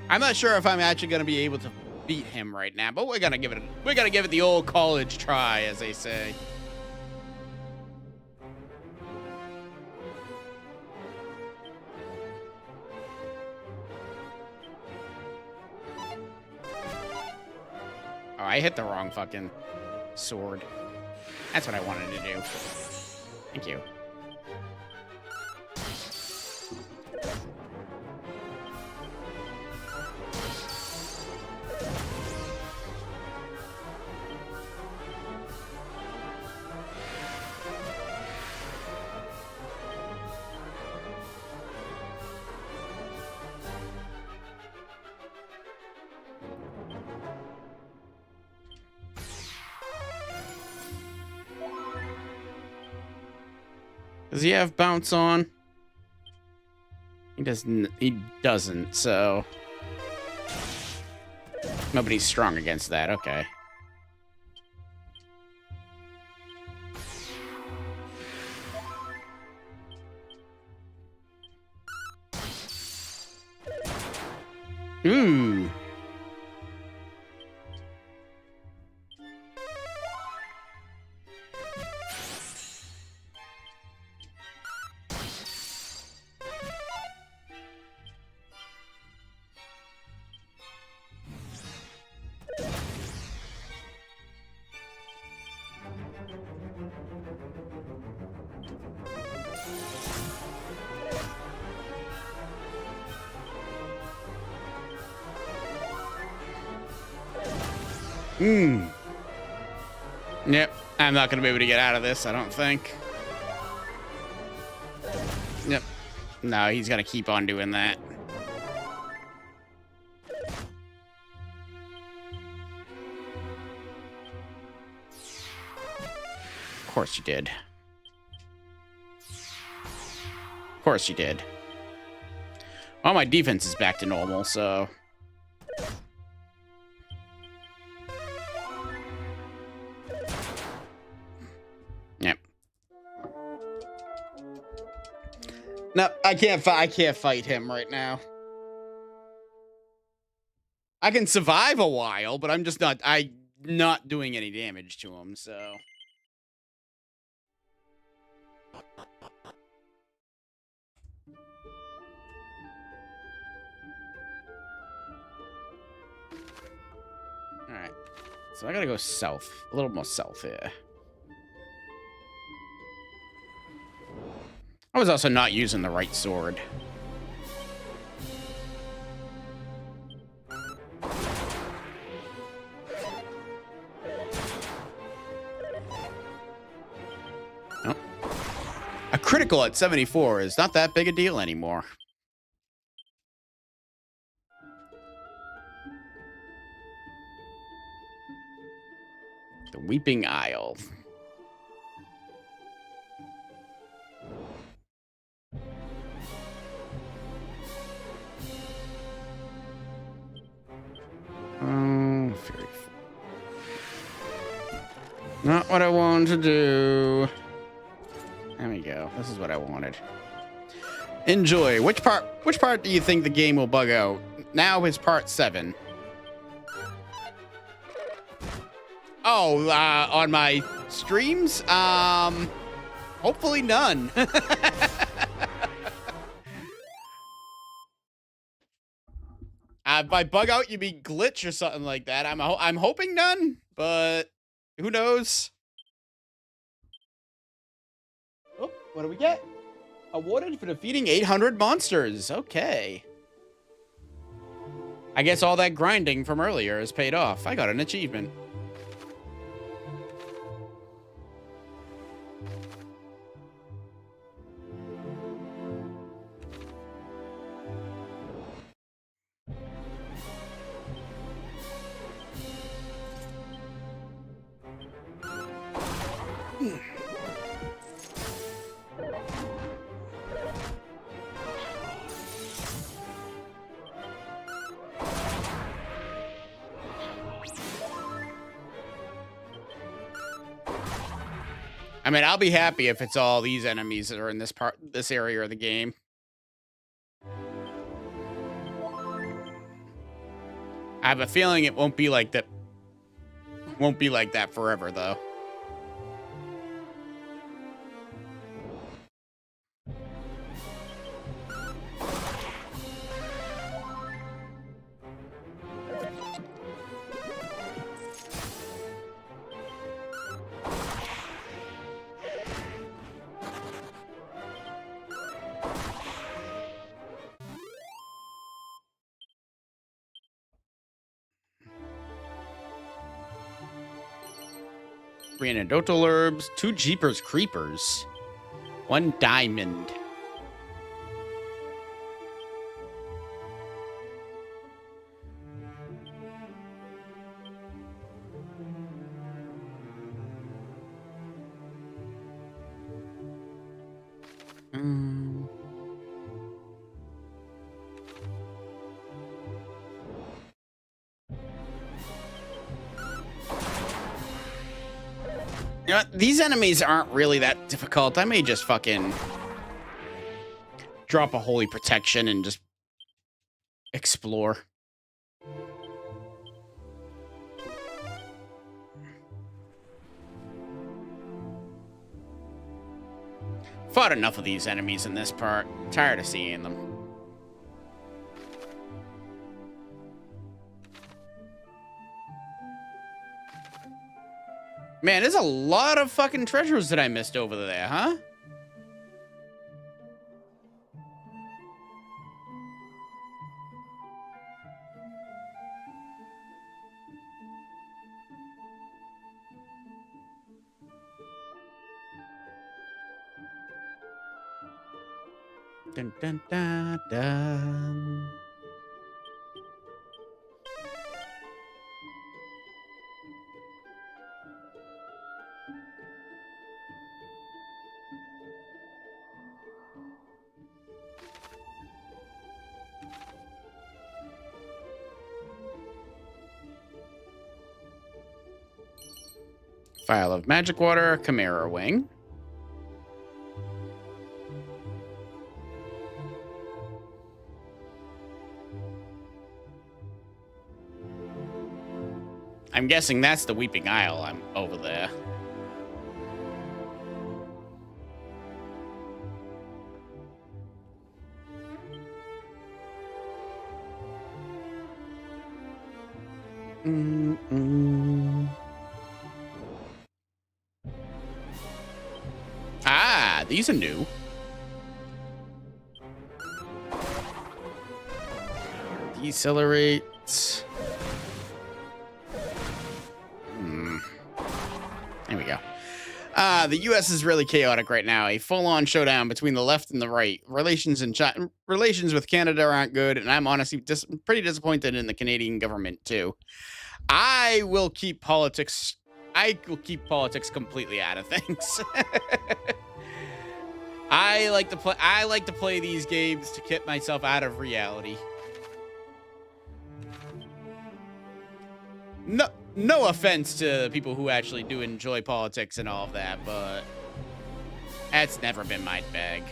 I'm not sure if I'm actually going to be able to beat him right now, but we're going to give it the old college try, as they say. Oh, I hit the wrong fucking sword. That's what I wanted to do. Thank you. Does he have bounce on? He doesn't, so nobody's strong against that. Okay. Ooh. Yep, I'm not going to be able to get out of this, I don't think. Yep. No, he's going to keep on doing that. Of course you did. Of course you did. Well, my defense is back to normal, so... Yep. No, I can't fight him right now. I can survive a while, but I'm just not doing any damage to him, so... Alright. So I gotta go south. A little more south here. I was also not using the right sword. Oh. A critical at 74 is not that big a deal anymore. The Weeping Isle. Very not what I wanted to do. There we go. This is what I wanted. Enjoy. Which part do you think the game will bug out? Now is part 7. Oh, on my streams? Hopefully none. By bug out, you mean glitch or something like that. I'm hoping none, but who knows? Oh, what do we get? Awarded for defeating 800 monsters. Okay. I guess all that grinding from earlier has paid off. I got an achievement. I mean, I'll be happy if it's all these enemies that are in this area of the game. I have a feeling it won't be like that. Won't be like that forever, though. Three anecdotal herbs, 2 Jeepers Creepers, 1 diamond. You know what? These enemies aren't really that difficult. I may just fucking drop a holy protection and just explore. Fought enough of these enemies in this part. Tired of seeing them. Man, there's a lot of fucking treasures that I missed over there, huh? Dun, dun, dun, dun. Vial of magic water, Chimera wing. I'm guessing that's the Weeping Isle. I'm over there. Ah, these are new. Decelerate. There we go. The U.S. is really chaotic right now. A full-on showdown between the left and the right. Relations with Canada aren't good, and I'm honestly pretty disappointed in the Canadian government too. I will keep politics completely out of things. I like to play these games to keep myself out of reality. No offense to people who actually do enjoy politics and all of that, but that's never been my bag.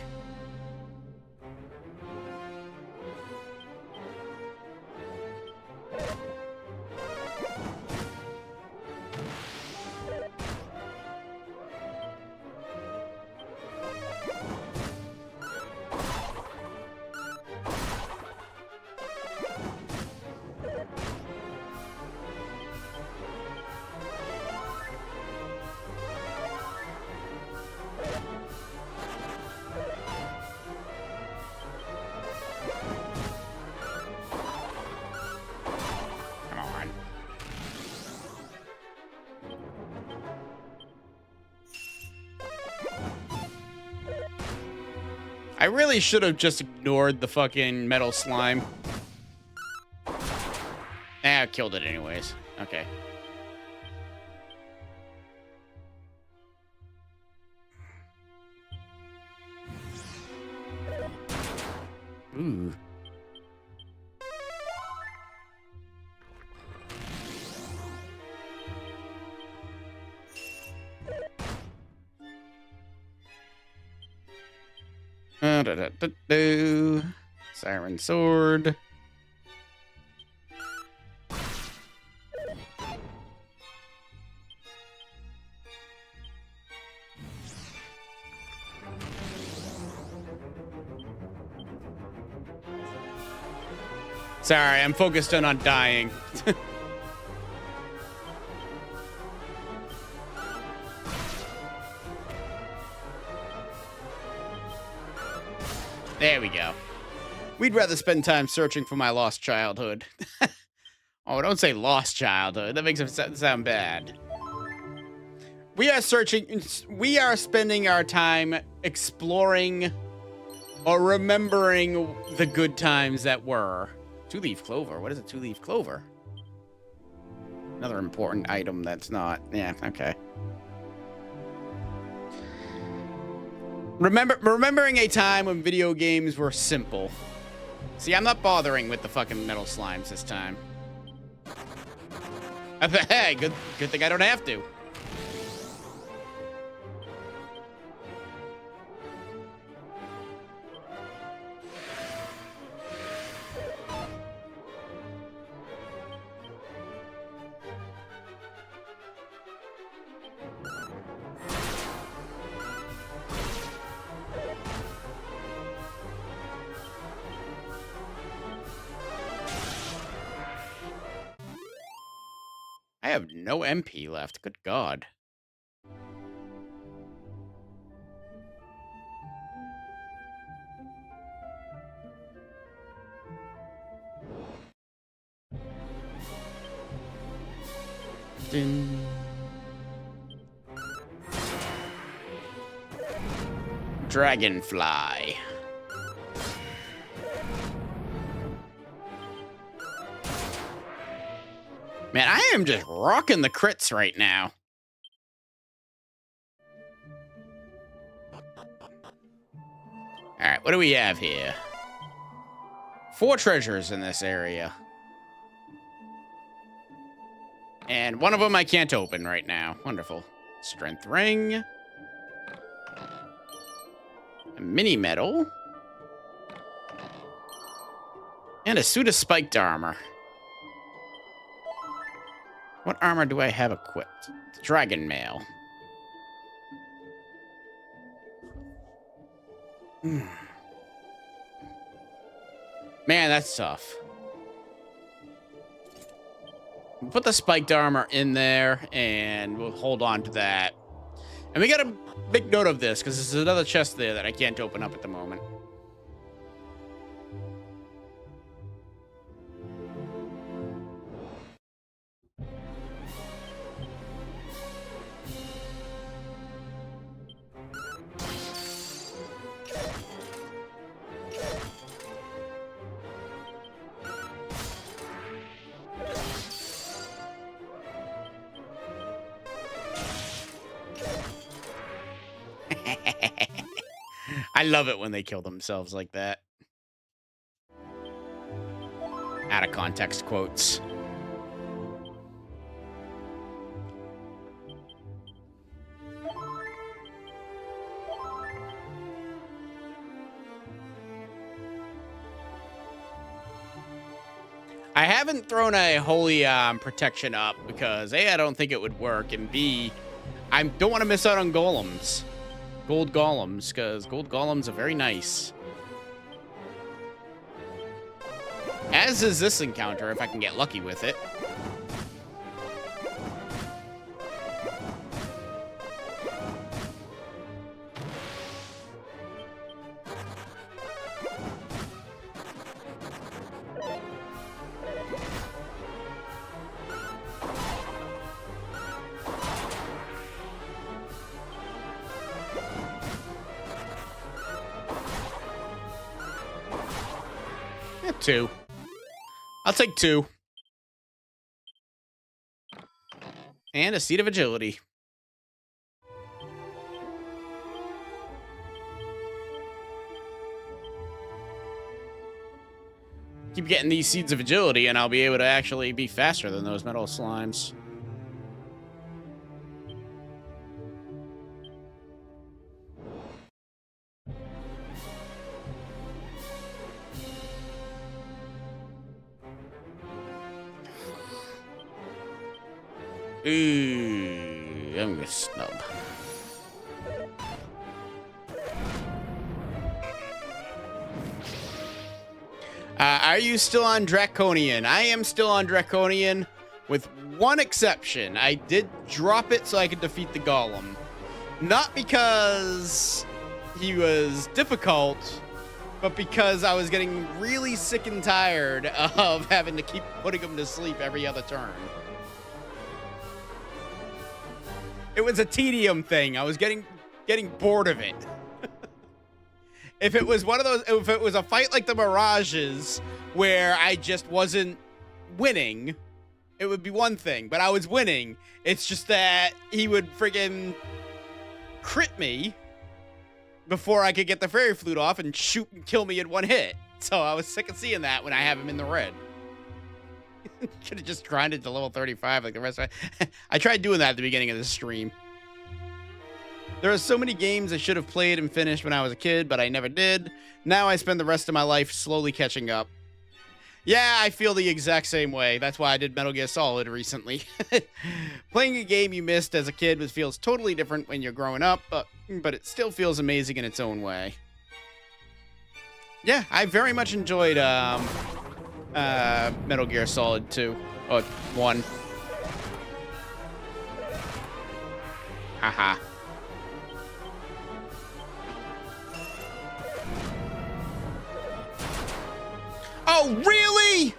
I really should have just ignored the fucking metal slime. I killed it anyways. Okay. Ooh. Siren sword. Sorry, I'm focused on dying. There we go. We'd rather spend time searching for my lost childhood. Oh, don't say lost childhood. That makes it sound bad. We are spending our time exploring or remembering the good times that were. Two-leaf clover. What is a two-leaf clover? Another important item that's not. Yeah, okay. Remembering a time when video games were simple. See, I'm not bothering with the fucking metal slimes this time. Hey, good thing I don't have to. I have no MP left. Good God. Ding. Dragonfly. Man, I am just rocking the crits right now. All right, what do we have here? 4 treasures in this area. And one of them I can't open right now. Wonderful. Strength ring. A mini medal. And a suit of spiked armor. What armor do I have equipped? Dragon mail. Man, that's tough. We'll put the spiked armor in there, and we'll hold on to that. And we gotta make note of this, because there's another chest there that I can't open up at the moment. I love it when they kill themselves like that. Out of context quotes. I haven't thrown a holy protection up because A, I don't think it would work, and B, I don't want to miss out on golems. Gold golems, because gold golems are very nice. As is this encounter, if I can get lucky with it. Yeah, 2. I'll take 2. And a seat of agility. Keep getting these seeds of agility, and I'll be able to actually be faster than those metal slimes. Ooh, I'm gonna snub. Are you still on Draconian? I am still on Draconian, with one exception. I did drop it so I could defeat the Golem. Not because he was difficult, but because I was getting really sick and tired of having to keep putting him to sleep every other turn. It was a tedium thing. I was getting bored of it. If it was one of those, if it was a fight like the Mirages where I just wasn't winning, it would be one thing. But I was winning. It's just that he would friggin' crit me before I could get the Fairy Flute off and shoot and kill me in one hit. So I was sick of seeing that when I have him in the red. Should have just grinded to level 35 like the rest of it. I tried doing that at the beginning of the stream. There are so many games I should have played and finished when I was a kid, but I never did. Now I spend the rest of my life slowly catching up. Yeah, I feel the exact same way. That's why I did Metal Gear Solid recently. Playing a game you missed as a kid feels totally different when you're growing up, but it still feels amazing in its own way. Yeah, I very much enjoyed Metal Gear Solid 2. Or 1. Haha. Oh, really?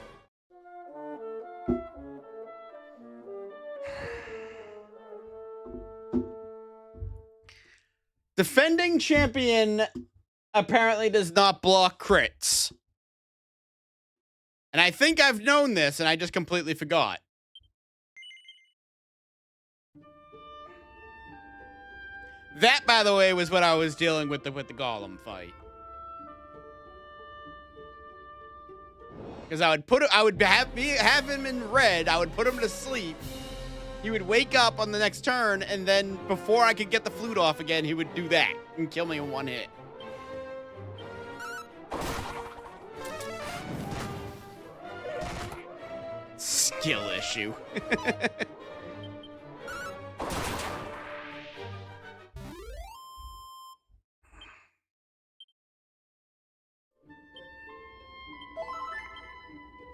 Defending champion apparently does not block crits. And I think I've known this, and I just completely forgot. That, by the way, was what I was dealing with the Golem fight. Because I would have him in red. I would put him to sleep. He would wake up on the next turn, and then before I could get the flute off again, he would do that and kill me in one hit. Skill issue.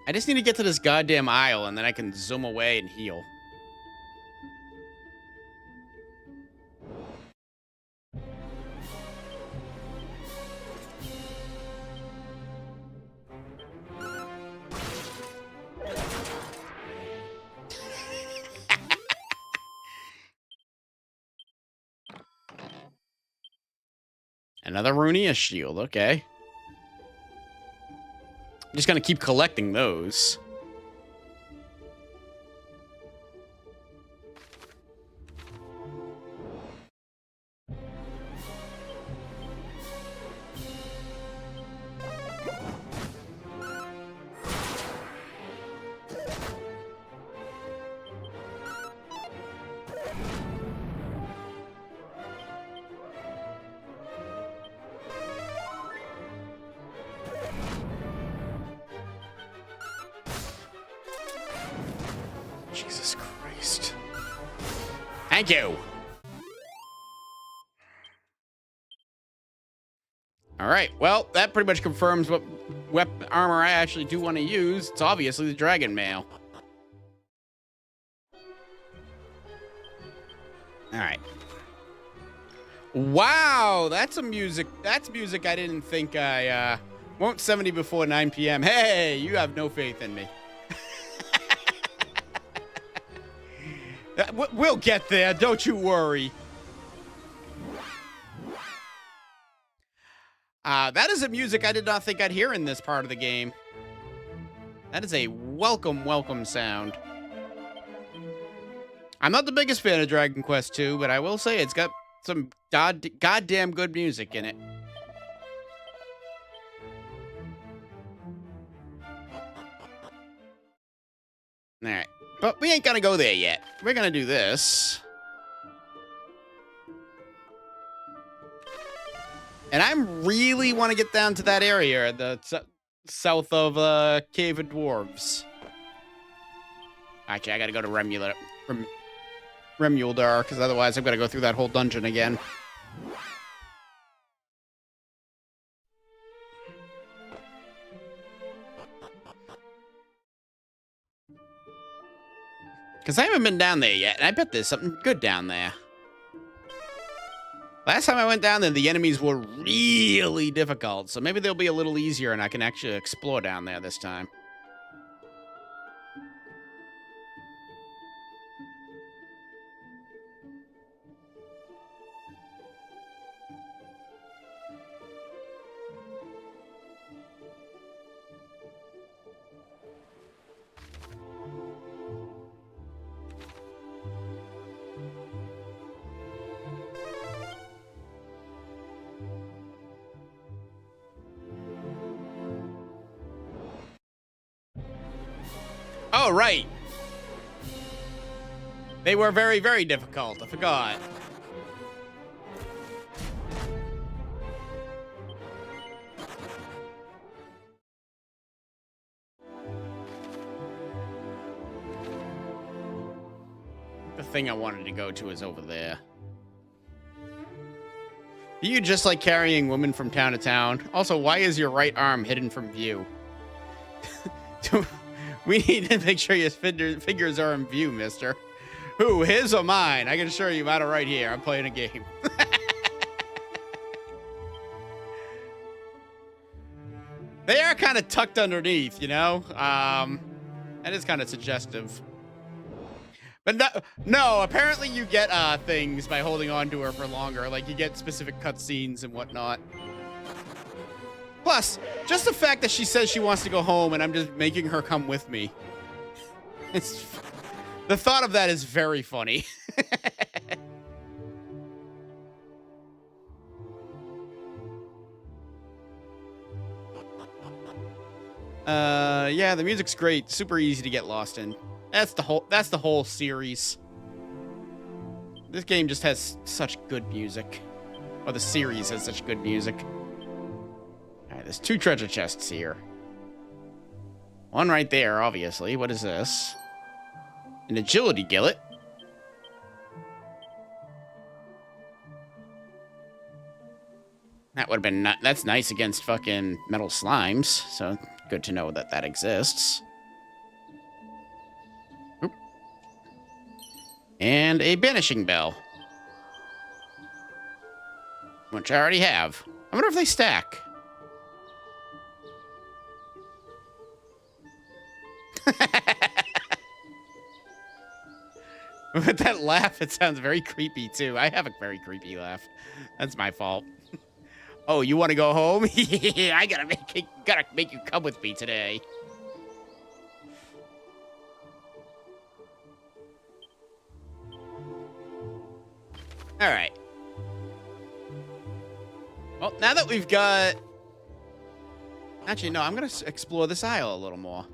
I just need to get to this goddamn aisle, and then I can zoom away and heal. Another Runia shield, okay. I'm just gonna keep collecting those. Jesus Christ. Thank you. All right. Well, that pretty much confirms what weapon armor I actually do want to use. It's obviously the Dragon Mail. All right. Wow, that's a music. That's music I didn't think I won't 70 before 9 p.m. Hey, you have no faith in me. We'll get there, don't you worry. That is a music I did not think I'd hear in this part of the game. That is a welcome, welcome sound. I'm not the biggest fan of Dragon Quest II, but I will say it's got some goddamn good music in it. Alright, but we ain't gonna go there yet. We're gonna do this. And I really want to get down to that area, the south of Cave of Dwarves. Actually, I gotta go to Remuldar, because otherwise I'm gonna go through that whole dungeon again. Because I haven't been down there yet, and I bet there's something good down there. Last time I went down there, the enemies were really difficult, so maybe they'll be a little easier and I can actually explore down there this time. Oh, right. They were very, very difficult. I forgot. The thing I wanted to go to is over there. Do you just like carrying women from town to town? Also, why is your right arm hidden from view? We need to make sure your fingers are in view, mister. Who, his or mine? I can assure you, matter right here. I'm playing a game. They are kind of tucked underneath, you know? That is kind of suggestive. But no, apparently you get things by holding on to her for longer. Like, you get specific cutscenes and whatnot. Plus, just the fact that she says she wants to go home and I'm just making her come with me. The thought of that is very funny. Yeah, the music's great. Super easy to get lost in. That's the whole series. This game just has such good music. Or the series has such good music. Alright, there's 2 treasure chests here. One right there, obviously. What is this? An agility gillet. That would have been that's nice against fucking metal slimes, so good to know that that exists. Oop. And a banishing bell. Which I already have. I wonder if they stack. With that laugh, it sounds very creepy, too. I have a very creepy laugh. That's my fault. Oh, you want to go home? I gotta make you come with me today. All right. Well, now that we've got... Actually, no, I'm going to explore this aisle a little more.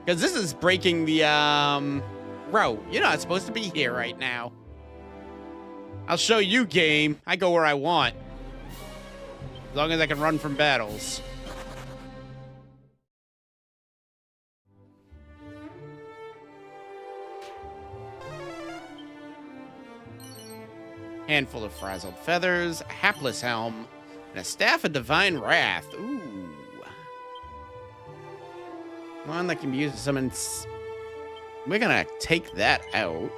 Because this is breaking the, Bro, you're not supposed to be here right now. I'll show you, game. I go where I want. As long as I can run from battles. Handful of frazzled feathers, a hapless helm, and a staff of divine wrath. Ooh. One that can be used to summon... We're gonna take that out.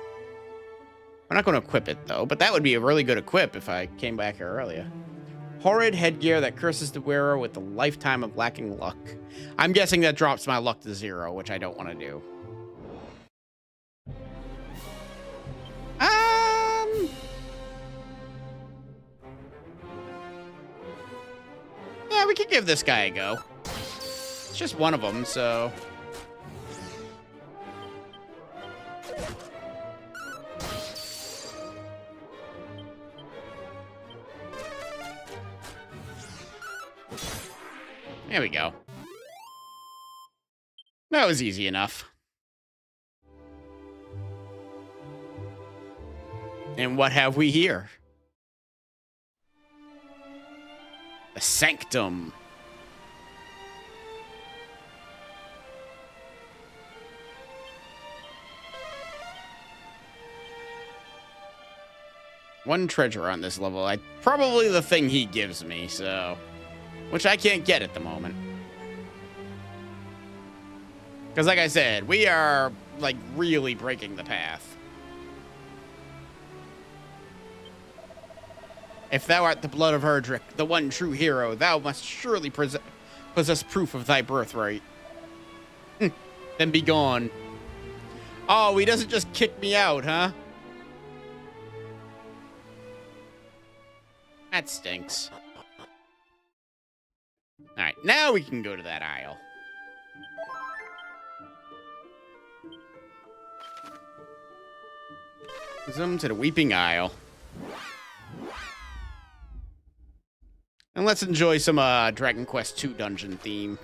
We're not gonna equip it, though, but that would be a really good equip if I came back here earlier. Horrid headgear that curses the wearer with a lifetime of lacking luck. I'm guessing that drops my luck to 0, which I don't want to do. we can give this guy a go. It's just one of them, so... There we go. That was easy enough. And what have we here? The Sanctum. One treasure on this level. Probably the thing he gives me, so... Which I can't get at the moment. Because like I said, we are, like, really breaking the path. If thou art the blood of Erdrick, the one true hero, thou must surely possess proof of thy birthright. Then be gone. Oh, he doesn't just kick me out, huh? That stinks. Alright, now we can go to that aisle. Zoom to the Weeping Isle. And let's enjoy some Dragon Quest II dungeon theme.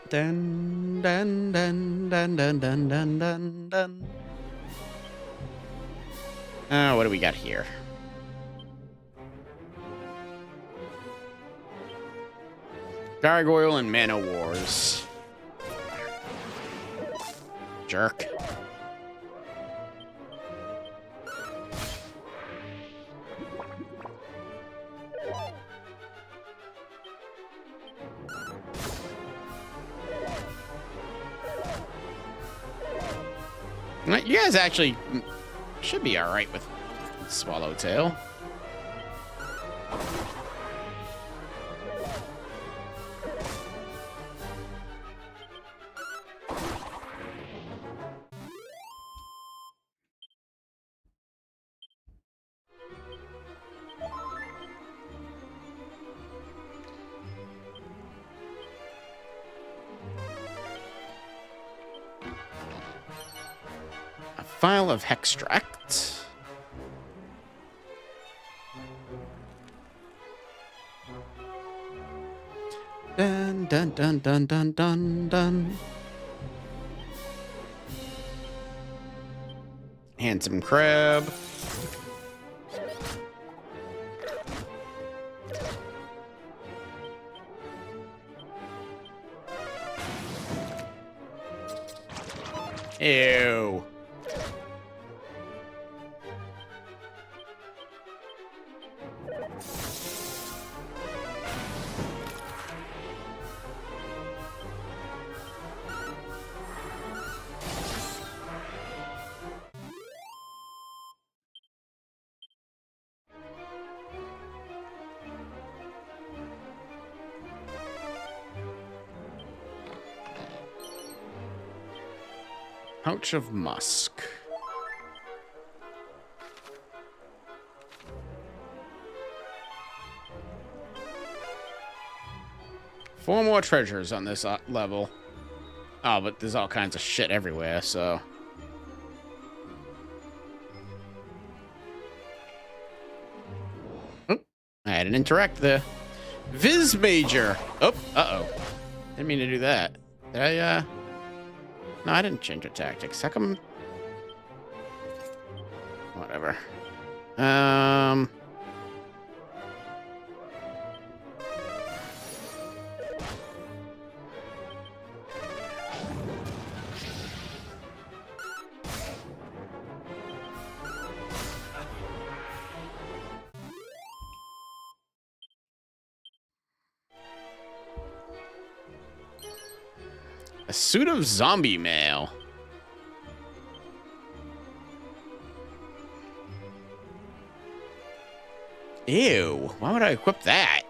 Dun dun dun dun dun dun dun dun dun. What do we got here? Gargoyle and Mana Wars. Jerk. You guys actually should be alright with Swallowtail. Vial of Hextract. Dun dun dun dun dun dun dun. Handsome crab. Ew. Pouch of Musk. Four more treasures on this level. Oh, but there's all kinds of shit everywhere, so... Oh, I had an interact there. Viz Major! Oh, uh-oh. Didn't mean to do that. Did I, No, I didn't change the tactics. How come? Whatever. A suit of zombie mail. Ew, why would I equip that?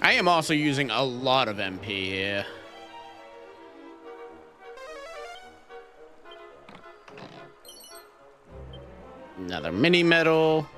I am also using a lot of MP here. Another mini medal.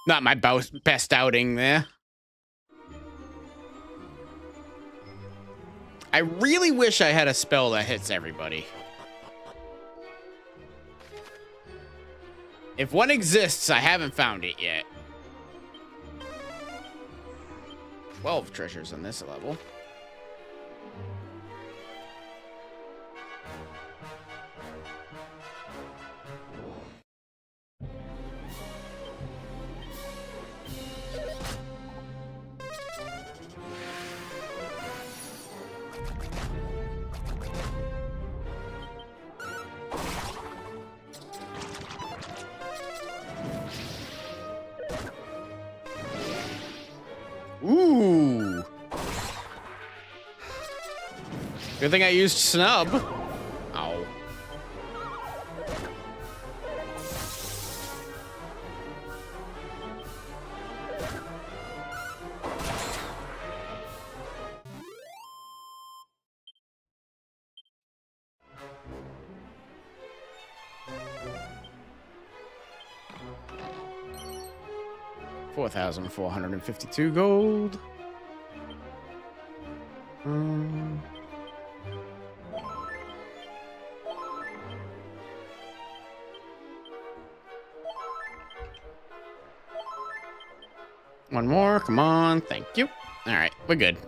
Not my best outing there. I really wish I had a spell that hits everybody. If one exists, I haven't found it yet. 12 treasures on this level. Ooh. Good thing I used snub. Ow. $4,452 gold. One more, come on, thank you. All right, we're good.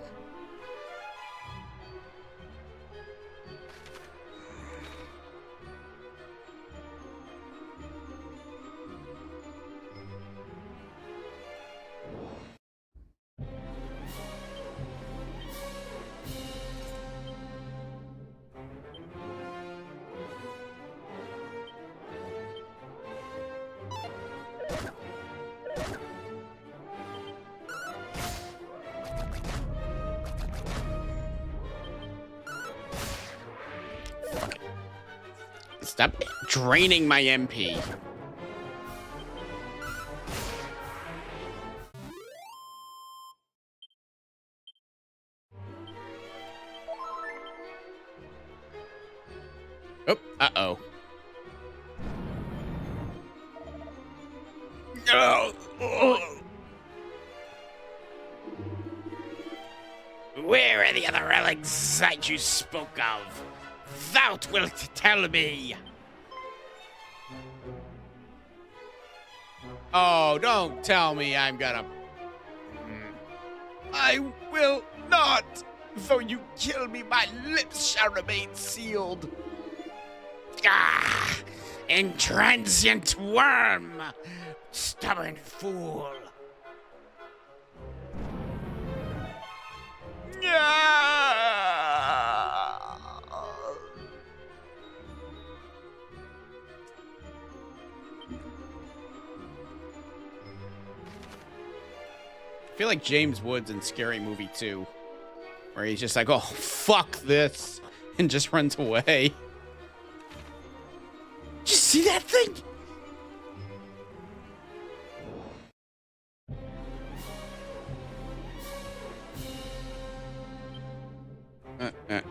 Stop draining my MP. Oh, uh-oh. No. Where are the other relics that you spoke of? Thou wilt tell me. Oh, don't tell me I'm gonna... I will not! Though you kill me, my lips shall remain sealed. Ah! Intransient worm! Stubborn fool! I feel like James Woods in Scary Movie 2, where he's just like, oh, fuck this, and just runs away. Did you see that thing?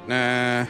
Nah.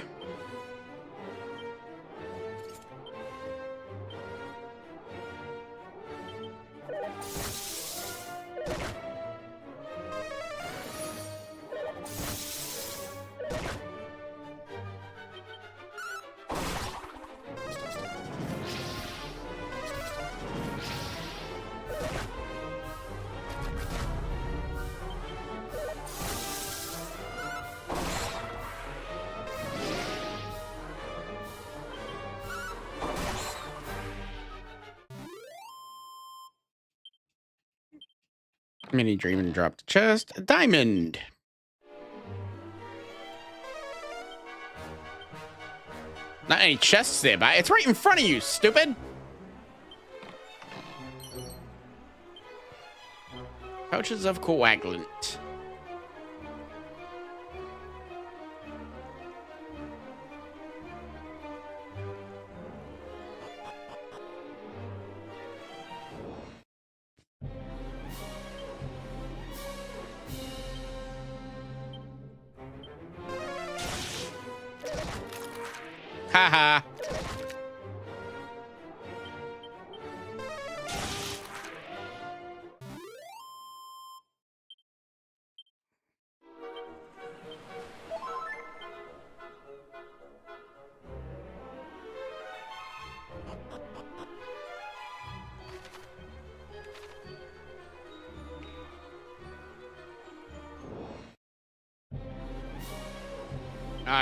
Mini dream and dropped a chest. A diamond. Not any chests there, but it's right in front of you, stupid. Pouches of coagulant. Haha.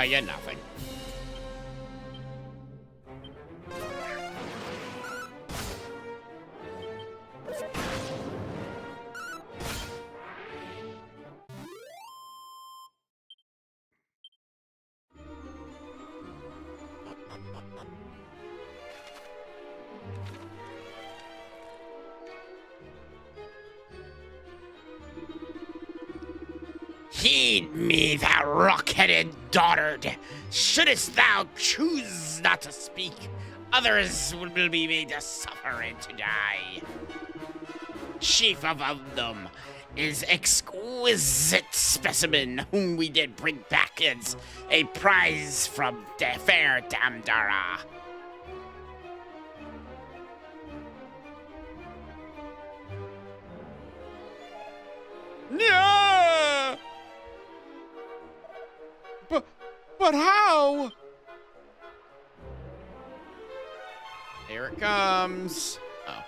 You're nothing. Heed me, thou rock-headed dotard. Shouldst thou choose not to speak, others will be made to suffer and to die. Chief of them is exquisite specimen whom we did bring back as a prize from the fair Damdara. Yeah! But how? Here it comes. Oh.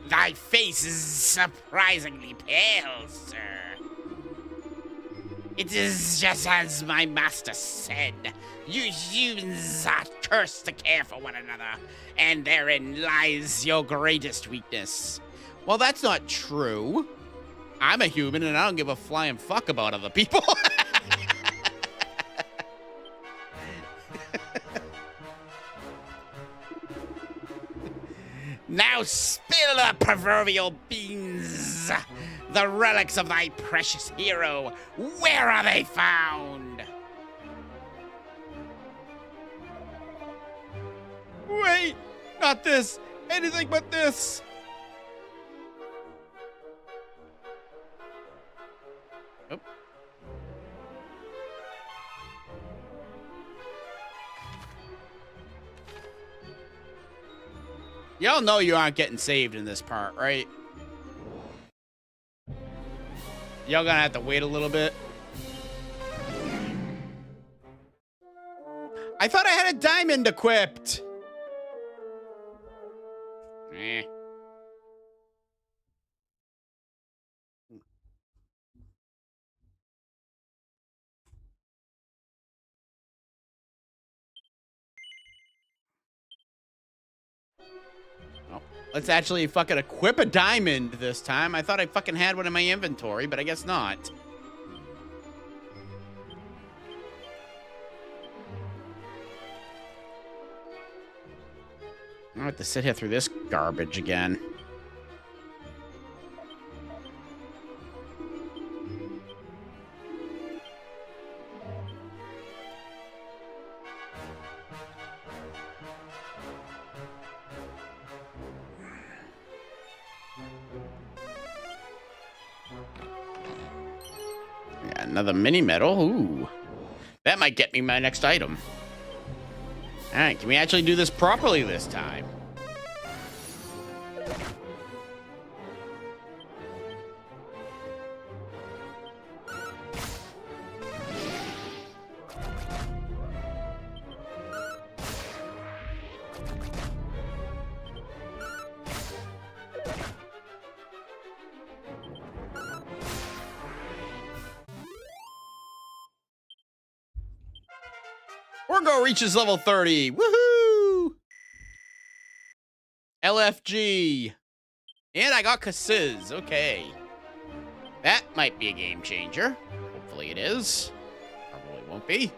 Thy face is surprisingly pale, sir. It is just as my master said. You humans are cursed to care for one another, and therein lies your greatest weakness. Well, that's not true. I'm a human and I don't give a flying fuck about other people. Now spill the proverbial beans. The relics of thy precious hero, where are they found? Wait, not this. Anything but this. Oh. Y'all know you aren't getting saved in this part, right? Y'all gonna have to wait a little bit. I thought I had a diamond equipped. Eh. Oh, let's actually fucking equip a diamond this time. I thought I fucking had one in my inventory, but I guess not. I don't have to sit here through this garbage again. Yeah, another mini medal. Ooh. That might get me my next item. All right, can we actually do this properly this time? Orgo reaches level 30. Woohoo! LFG. And I got Huzzah. Okay. That might be a game changer. Hopefully it is. Probably won't be.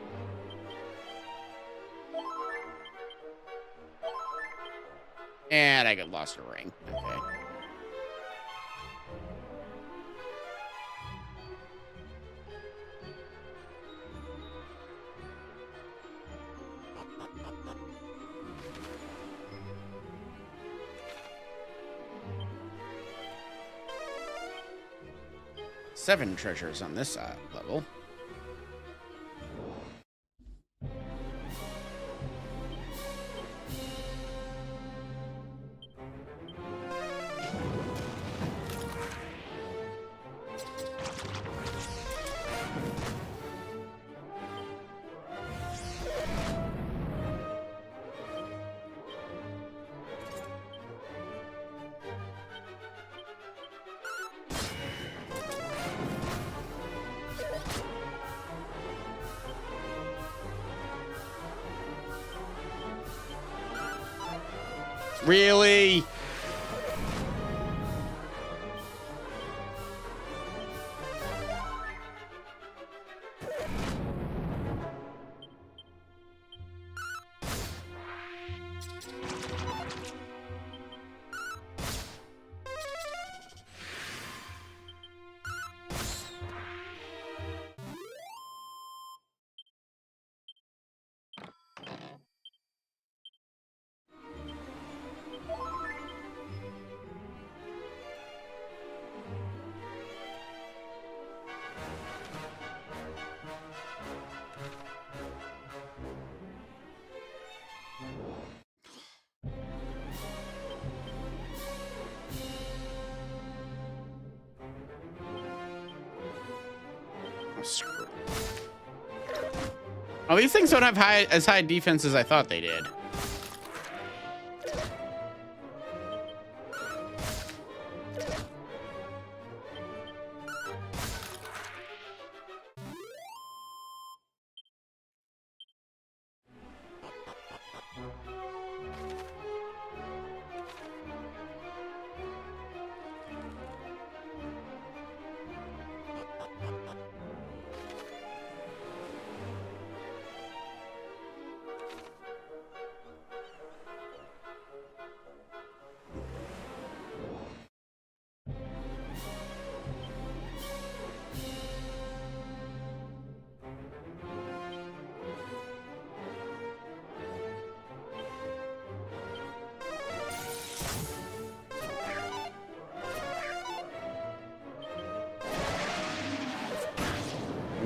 And I got lost a ring. Okay. Seven treasures on this level. Really? Oh, these things don't have as high defense as I thought they did.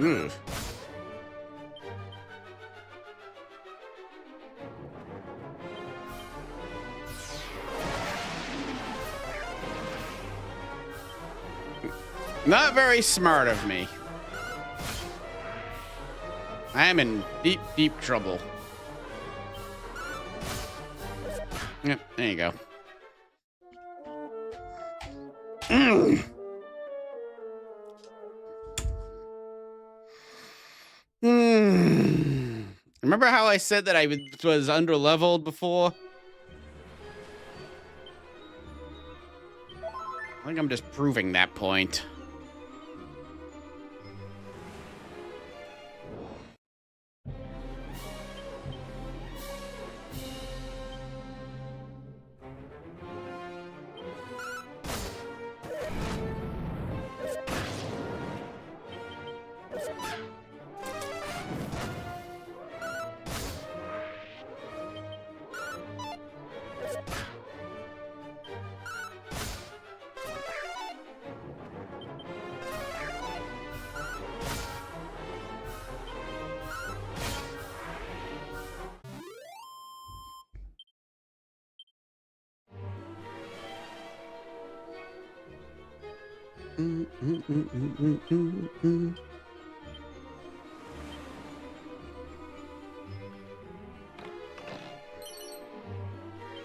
Ugh. Not very smart of me. I am in deep, deep trouble. Yep, there you go. Remember how I said that I was underleveled before? I think I'm just proving that point.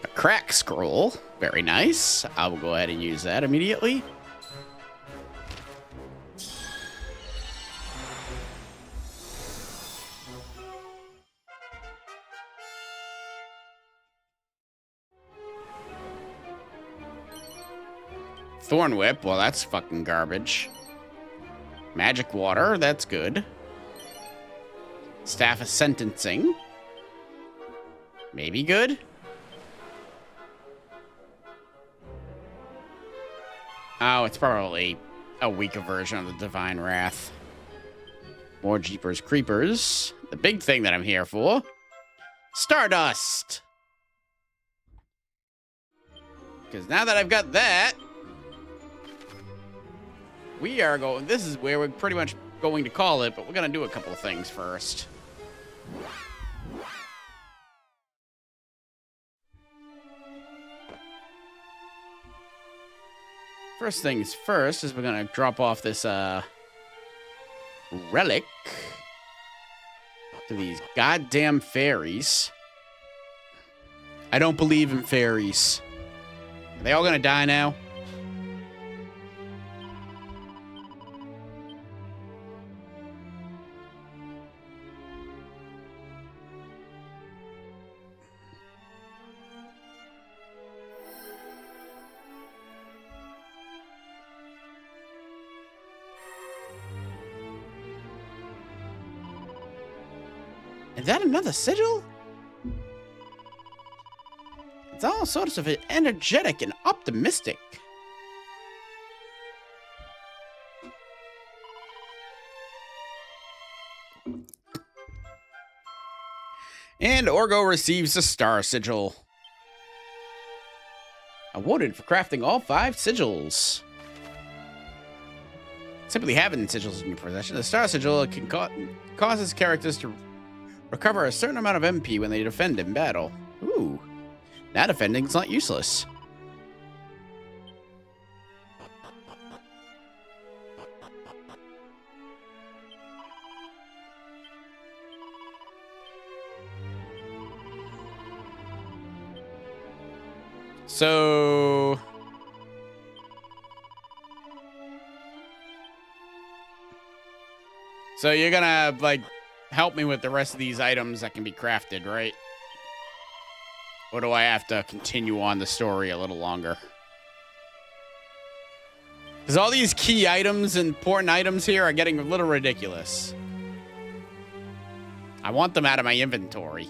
A crack scroll. Very nice. I will go ahead and use that immediately. Thorn Whip, well, that's fucking garbage. Magic Water, that's good. Staff of Sentencing. Maybe good. Oh, it's probably a weaker version of the Divine Wrath. More Jeepers Creepers. The big thing that I'm here for. Stardust! Because now that I've got that, we are going... This is where we're pretty much going to call it, but we're going to do a couple of things first. First things first is we're going to drop off this relic to these goddamn fairies. I don't believe in fairies. Are they all going to die now? Is that another sigil? It's all sorts of energetic and optimistic. And Orgo receives a star sigil. Awarded for crafting all 5 sigils. Simply having sigils in your possession, the star sigil can causes characters to recover a certain amount of MP when they defend in battle. Ooh. Now defending's not useless. So... So you're gonna, like, help me with the rest of these items that can be crafted, right? Or do I have to continue on the story a little longer? Because all these key items, important items here are getting a little ridiculous. I want them out of my inventory.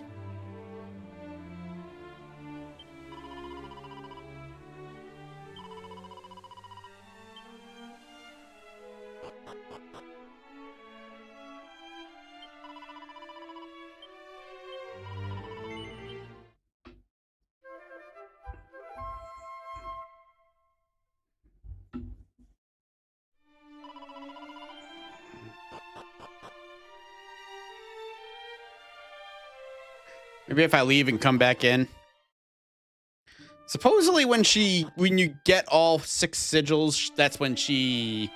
Maybe if I leave and come back in. Supposedly when you get all 6 sigils, that's when she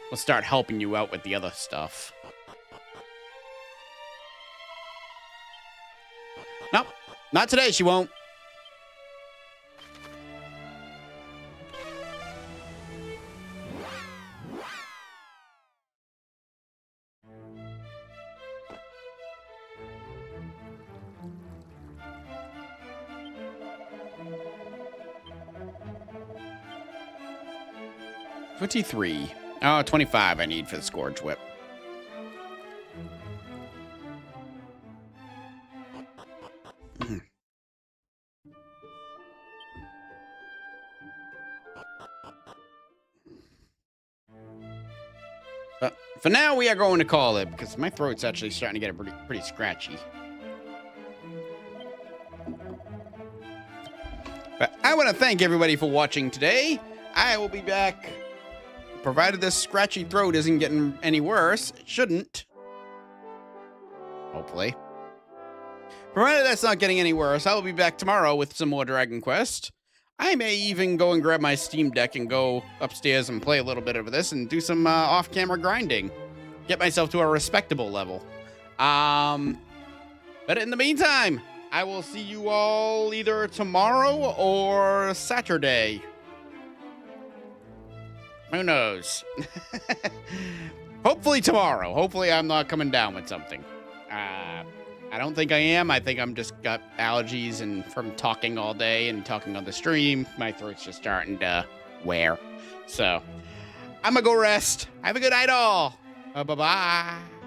will start helping you out with the other stuff. Nope, not today, she won't. $23. Oh, 25 I need for the Scourge Whip. But for now, we are going to call it because my throat's actually starting to get pretty scratchy. But I want to thank everybody for watching today. I will be back. Provided this scratchy throat isn't getting any worse, it shouldn't. Hopefully. Provided that's not getting any worse, I will be back tomorrow with some more Dragon Quest. I may even go and grab my Steam Deck and go upstairs and play a little bit of this and do some off-camera grinding. Get myself to a respectable level. But in the meantime, I will see you all either tomorrow or Saturday. Who knows? Hopefully tomorrow. Hopefully I'm not coming down with something. I don't think I am. I think I'm just got allergies and from talking all day and talking on the stream, my throat's just starting to wear. So I'm gonna go rest. Have a good night all. Bye-bye.